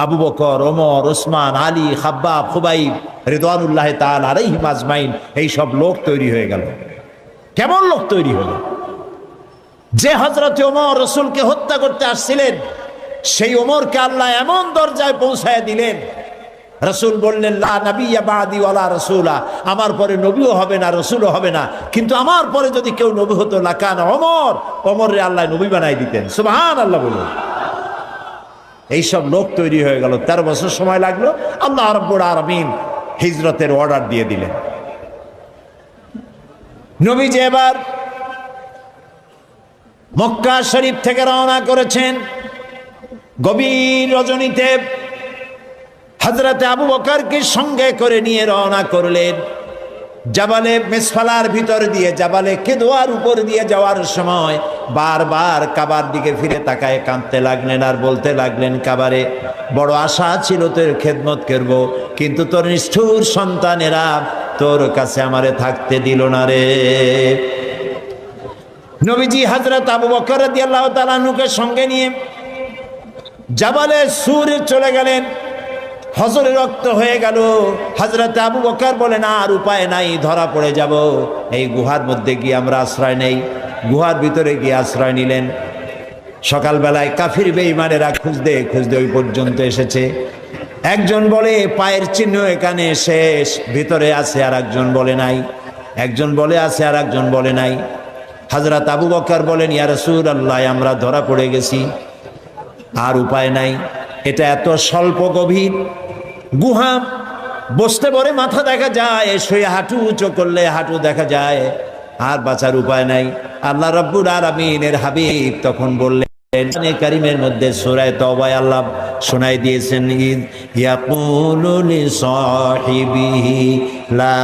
আবু বকর, ওমর, ওসমান, আলী, খাব্বাব, খুবাইব রিদওয়ানুল্লাহ তাআলা আলাইহিম আজমাইন, এই সব লোক তৈরি হয়ে গেল। কেমন লোক তৈরি হলো? যে হযরত ওমর রাসূলকে হত্যা করতে আসছিলেন, সেই ওমরকে আল্লাহ এমন দরজায় পৌঁছায় দিলেন, রাসূল বললেন লা নাবিয়্যা বাদি ওয়ালা রাসূলা, আমার পরে নবীও হবে না, রাসূলও হবে না, কিন্তু আমার পরে যদি কেউ নবী হতো লাকান ওমর, ওমরে আল্লাহ নবী বানাই দিতেন। সুবহানাল্লাহ বলুন। এইসব লোক তৈরি হয়ে গেল। 13 বছর সময় লাগলো। আল্লাহ রাব্বুল আলামিন হিজরতের অর্ডার দিয়ে দিলেন। নবীজি এবার মক্কা শরীফ থেকে রওনা করেছেন। গভীর রজনীতে হযরত আবু বকরকে সঙ্গে করে নিয়ে রওনা করলেন। জাবালে মেসফালার ভিতর দিয়ে, জাবালে কেদোয়ার উপর দিয়ে যাওয়ার সময় বারবার কাবার দিকে ফিরে তাকায় কাঁদতে লাগলেন আর বলতে লাগলেন, কাবারে বড় আশা ছিল তোর খেদমত করব, কিন্তু তোর নিষ্ঠুর সন্তানেরা তোর কাছে আমারে থাকতে দিল না রে। নবীজি হযরত আবু বকর রাদিয়াল্লাহু তাআলা আনহুকে সঙ্গে নিয়ে জাবালে সুরে চলে গেলেন। হজরে রক্ত হয়ে গেল। হযরত আবু বকর বলেন আর উপায় নাই, ধরা পড়ে যাব, এই গুহার মধ্যে গিয়ে আমরা আশ্রয় নেই। গুহার ভিতরে গিয়ে আশ্রয় নিলেন। সকালবেলায় কাফির বেঈমানেরা খুঁজতে খুঁজতে ওই পর্যন্ত এসেছে। একজন বলে পায়ের চিহ্ন এখানে শেষ, ভিতরে আছে, আর একজন বলে নাই। একজন বলে আছে, আর একজন বলে নাই। হযরত আবু বকর বলেন, ইয়া রাসূলুল্লাহ, আমরা ধরা পড়ে গেছি, আর উপায় নাই। এটা এত স্বল্প গভীর গুহা, বসতে পরে মাথা দেখা যায়, শুয়ে হাঁটু উঁচু করলে হাঁটু দেখা যায়, আর বাঁচার উপায় নাই। আল্লাহ রাব্বুল আলামিনের হাবিব তখন বললেন, কারিমের মধ্যে সূরা তাওবায় আল্লাহ শোনাই দিয়েছেন, ইয়াকুলু লিসাহিবিহি লা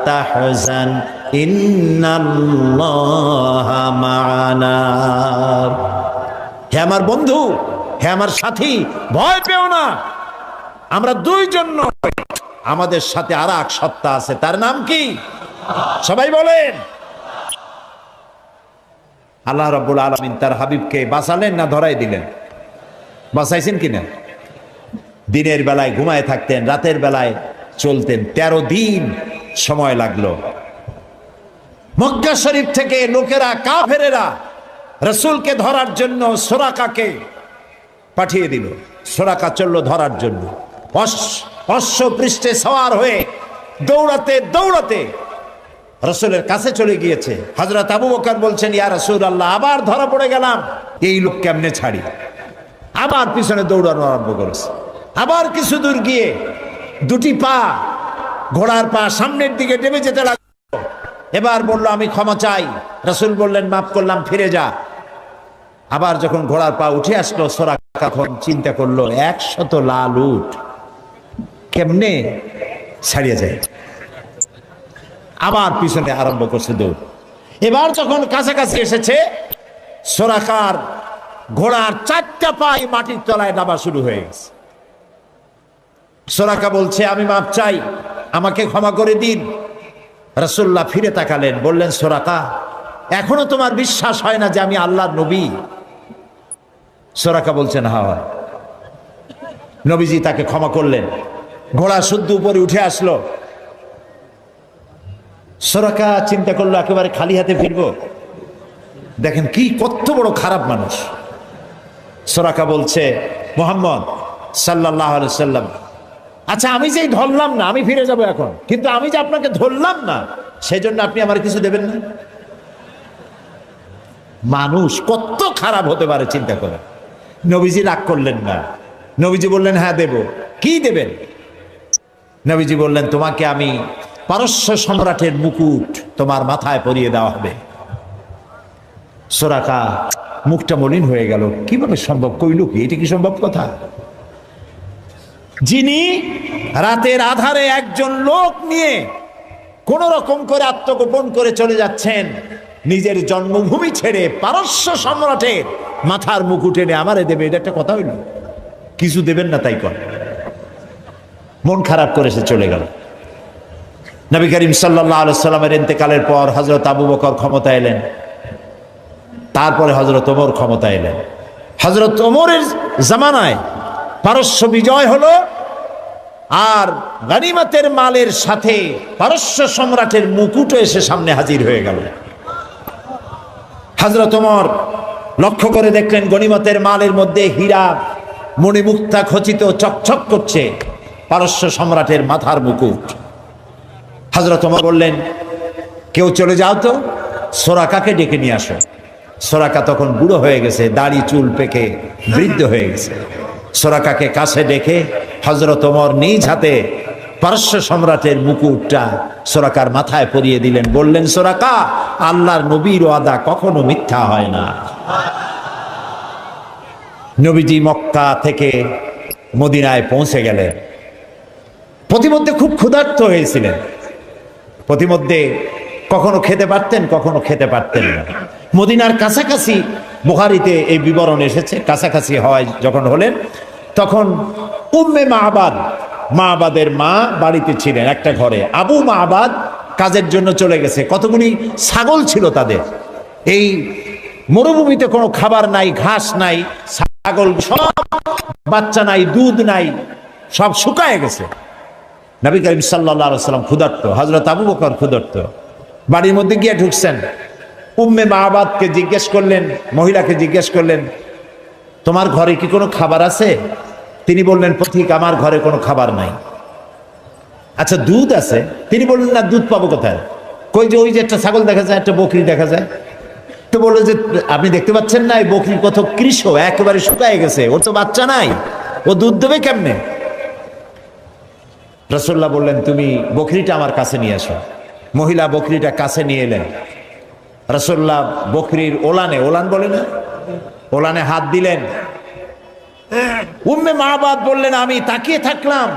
তাহজান ইন্নাল্লাহা মা'ানা। হে আমার বন্ধু, হে আমার সাথী, ভয় পেও না, আমরা দুইজন নই, আমাদের সাথে আর এক সত্তা আছে। তার নাম কি? সবাই বলেন। আল্লাহ রাব্বুল আলামিন তার হাবিবকে বাঁচালেন না ধরাই দিলেন? বাঁচাইছেন কিনা? দিনের বেলায় ঘুমায় থাকতেন, রাতের বেলায় চলতেন। 13 দিন সময় লাগলো। মক্কা শরীফ থেকে লোকেরা, কাফেরেরা রাসূলকে ধরার জন্য সুরাকাকে পাঠিয়ে দিল। সুরাকা চলল ধরার জন্য, অশ্ব পৃষ্ঠে সওয়ার হয়ে দৌড়াতে দৌড়াতে রাসূলের কাছে চলে গিয়েছে। হযরত আবু বকর বলছেন, ইয়া রাসূলুল্লাহ, আবার ধরা পড়ে গেলাম, এই লোক কেমনে ছাড়ি? আবার পিছনে দৌড়ানো আরম্ভ করেছে। আবার কিছু দূর গিয়ে দুটি পা, ঘোড়ার পা সামনের দিকে টেনে যেতে লাগলো। এবার বলল, আমি ক্ষমা চাই। রাসূল বললেন, মাফ করলাম, ফিরে যা। আবার যখন ঘোড়ার পা উঠে আসলো, সুরাকা তখন চিন্তা করলো, 100 লাল উট কেমনে ছাড়িয়ে যায়। আবার পিছনে আরম্ভ করছে দৌড়। এবার যখন কাছাকাছি এসেছে, সুরাকার ঘোড়ার 4টা পাই মাটির তলায় নামা শুরু হয়ে গেছে। সুরাকা বলছে, আমি মাপ চাই, আমাকে ক্ষমা করে দিন। রাসূলুল্লাহ ফিরে তাকালেন, বললেন, সুরাকা, এখনো তোমার বিশ্বাস হয় না যে আমি আল্লাহর নবী? সুরাকা বলছেন, হ্যাঁ। নবীজি তাকে ক্ষমা করলেন। ঘোড়া শুদ্ধ উপরে উঠে আসলো। সুরাকা চিন্তা করলো, একেবারে খালি হাতে ফিরবো? দেখেন কি কত বড় খারাপ মানুষ। সুরাকা বলছে, মুহাম্মদ সাল্লাল্লাহু আলাইহি ওয়াসাল্লাম, আচ্ছা আমি যেই ধরলাম না, আমি ফিরে যাব এখন, কিন্তু আমি যে আপনাকে ধরলাম না, সেজন্য আপনি আমার কিছু দেবেন না? মানুষ কত খারাপ হতে পারে চিন্তা করে। নবীজি রাগ করলেন না। নবীজি বললেন, হ্যাঁ দেব। কি দেবেন? নবীজি বললেন, তোমাকে আমি পারস্য সম্রাটের মুকুট তোমার মাথায় পরিয়ে দেওয়া হবে। সুরাকা মুখটা মলিন হয়ে গেল। কিভাবে সম্ভব? কইল কি? এটা কি সম্ভব কথা? যিনি রাতের আধারে একজন লোক নিয়ে কোন রকম করে আত্মগোপন করে চলে যাচ্ছেন, নিজের জন্মভূমি ছেড়ে পারস্য সম্রাটের মাথার মুকুট এনে আমারে দেবে, এটা একটা কথা হইল? কিছু দেবেন না তাই কর। মন খারাপ করে সে চলে গেল। নবী করিম সাল্লাল্লাহু আলাইহি সাল্লামের ইন্তেকালের পর হযরত আবু বকর ক্ষমতা এলেন, তারপরে হযরত ওমর ক্ষমতা এলেন। হযরত ওমরের জামানায় পারস্য বিজয় হলো, আর গনিমতের মালের সাথে পারস্য সম্রাটের মুকুটও এসে সামনে হাজির হয়ে গেল। হযরত ওমর লক্ষ্য করে দেখলেন গনিমতের মালের মধ্যে হীরা মণিমুক্তা খচিত চকচক করছে, পারস্য সম্রাটের মাথার মুকুট। হযরত ওমর বললেন, কেউ চলে যাও তো, সুরাকাকে ডেকে নিয়ে আসো। সুরাকা তখন বুড়ো হয়ে গেছে, দাড়ি চুল পেকে বৃদ্ধ হয়ে গেছে। সুরাকাকে কাছে ডেকে হযরত ওমর নিজ হাতে পারস্য সম্রাটের মুকুটটা সুরাকার মাথায় পরিয়ে দিলেন। বললেন, সুরাকা, আল্লাহর নবীর ওয়াদা কখনো মিথ্যা হয় না। নবীজি মক্কা থেকে মদিনায় পৌঁছে গেলেন। প্রতিমধ্যে খুব ক্ষুধার্ত হয়েছিলেন। প্রতিমধ্যে কখনো খেতে পারতেন, কখনো খেতে পারতেন না। মদিনার কাছাকাছি, বুখারীতে এই বিবরণ এসেছে, কাছাকাছি হয় যখন হলেন, তখন উম্মে মা'বাদ, মা'বাদের মা বাড়িতে ছিলেন একটা ঘরে। আবু মা'বাদ কাজের জন্য চলে গেছে। কতগুলি ছাগল ছিল তাদের। এই মরুভূমিতে কোনো খাবার নাই, ঘাস নাই, ছাগল সব, বাচ্চা নাই, দুধ নাই, সব শুকায় গেছে। নবী করিম সাল্লাল্লাহু আলাইহি ওয়াসাল্লাম ক্ষুধার্ত, হযরত আবু বকর ক্ষুধার্ত, বাড়ির মধ্যে গিয়ে ঢুকছেন। উম্মে মাবাদকে জিজ্ঞেস করলেন, মহিলাকে জিজ্ঞেস করলেন, তোমার ঘরে কি কোনো খাবার আছে? তিনি বললেন, পথিক, আমার ঘরে কোনো খাবার নাই। আচ্ছা, দুধ আছে? তিনি বললেন, না, দুধ পাবো কোথায়? কই যে ওই যে একটা ছাগল দেখা যায়, একটা বকরি দেখা যায়। তো বললো যে, আপনি দেখতে পাচ্ছেন না এই বকরি কত কৃষ, একেবারে শুকায় গেছে, ওর তো বাচ্চা নাই, ও দুধ দেবে কেমনে? রাসূলুল্লাহ বললেন, তুমি বকরিটা আমার কাছে নিয়ে আসো। মহিলা বকরিটা কাছে নিয়ে এলেন। রাসূলুল্লাহ বকরির ওলানে, ওলান বলে না, ওলানে হাত দিলেন। উম্মে মাবাদ বললেন, আমি তাকিয়ে থাকলাম,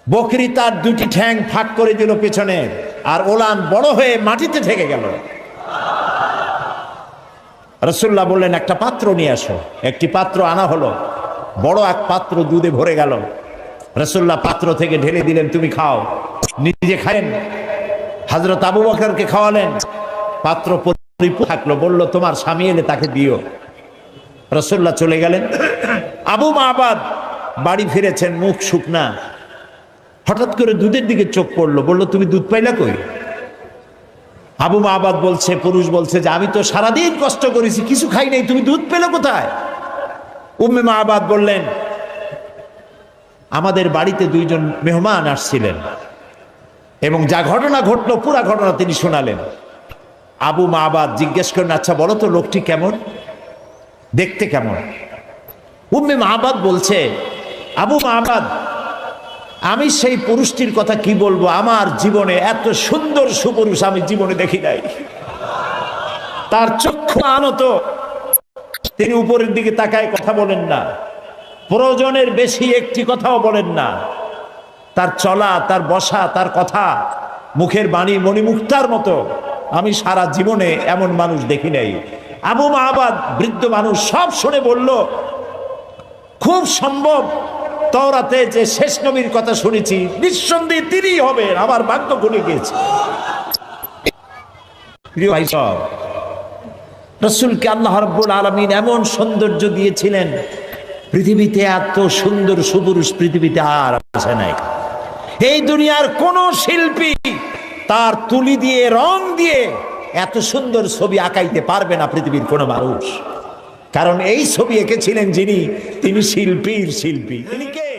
বকরি তার দুটি ঠ্যাং ফাঁক করে দিল পেছনে, আর ওলান বড় হয়ে মাটিতে ঠেকে গেল। রাসূলুল্লাহ বললেন, একটা পাত্র নিয়ে আসো। একটি পাত্র আনা হলো, বড় এক পাত্র দুধে ভরে গেল। রাসূলুল্লাহ পাত্র থেকে ঢেলে দিলেন, তুমি খাও। নিজে খাইলেন, হযরত আবু বকরকে খাওয়ালেন। পাত্র পরিপূর্ণ থাকলো। বলল, তোমার স্বামী এলে তাকে দিও। রাসূলুল্লাহ চলে গেলেন। আবু মাবাদ বাড়ি ফিরেছেন, মুখ শুকনা। হঠাৎ করে দুধের দিকে চোখ পড়লো। বলল, তুমি দুধ পাইলা কই? আবু মাবাদ বলছে, পুরুষ বলছে যে, আমি তো সারাদিন কষ্ট করেছি, কিছু খাই নাই, তুমি দুধ পেলে কোথায়? উম্মে মাবাদ বললেন, আমাদের বাড়িতে দুইজন মেহমান আসছিলেন এবং যা ঘটনা ঘটলো পুরা ঘটনা তিনি শোনালেন। আবু মাবাদ জিজ্ঞেস করেন, আচ্ছা বলো তো লোকটি কেমন, দেখতে কেমন? উম্মে মাবাদ বলছে, আবু মাবাদ, আমি সেই পুরুষটির কথা কি বলবো, আমার জীবনে এত সুন্দর সুপুরুষ আমি জীবনে দেখি নাই। তার চক্ষু আনত, তিনি উপরের দিকে তাকায় কথা বলেন না, প্রয়োজনের বেশি একটি কথাও বলেন না। তার চলা, তার বসা, তার কথা, মুখের বাণী মণিমুক্তার মতো আমি সারা জীবনে এমন মানুষ দেখি নাই। আবু মাবাদ বৃদ্ধ মানুষ সব শুনে বলল, খুব সম্ভব তাওরাতে যে শেষ নবীর কথা শুনেছি নিঃসন্দেহে তিনিই হবেন, আমার ভাগ্য খুলে গিয়েছে। প্রিয় ভাই সব, রাসূলকে আল্লাহ রাব্বুল আলামিন এমন সৌন্দর্য দিয়েছিলেন, পৃথিবীতে এত সুন্দর সুপুরুষ পৃথিবীতে আর আছে নাই। এই দুনিয়ার কোন শিল্পী তার তুলি দিয়ে, রং দিয়ে এত সুন্দর ছবি আঁকাইতে পারবে না পৃথিবীর কোন মানুষ। কারণ এই ছবি এঁকেছিলেন যিনি, তিনি শিল্পীর শিল্পী। তিনি কে?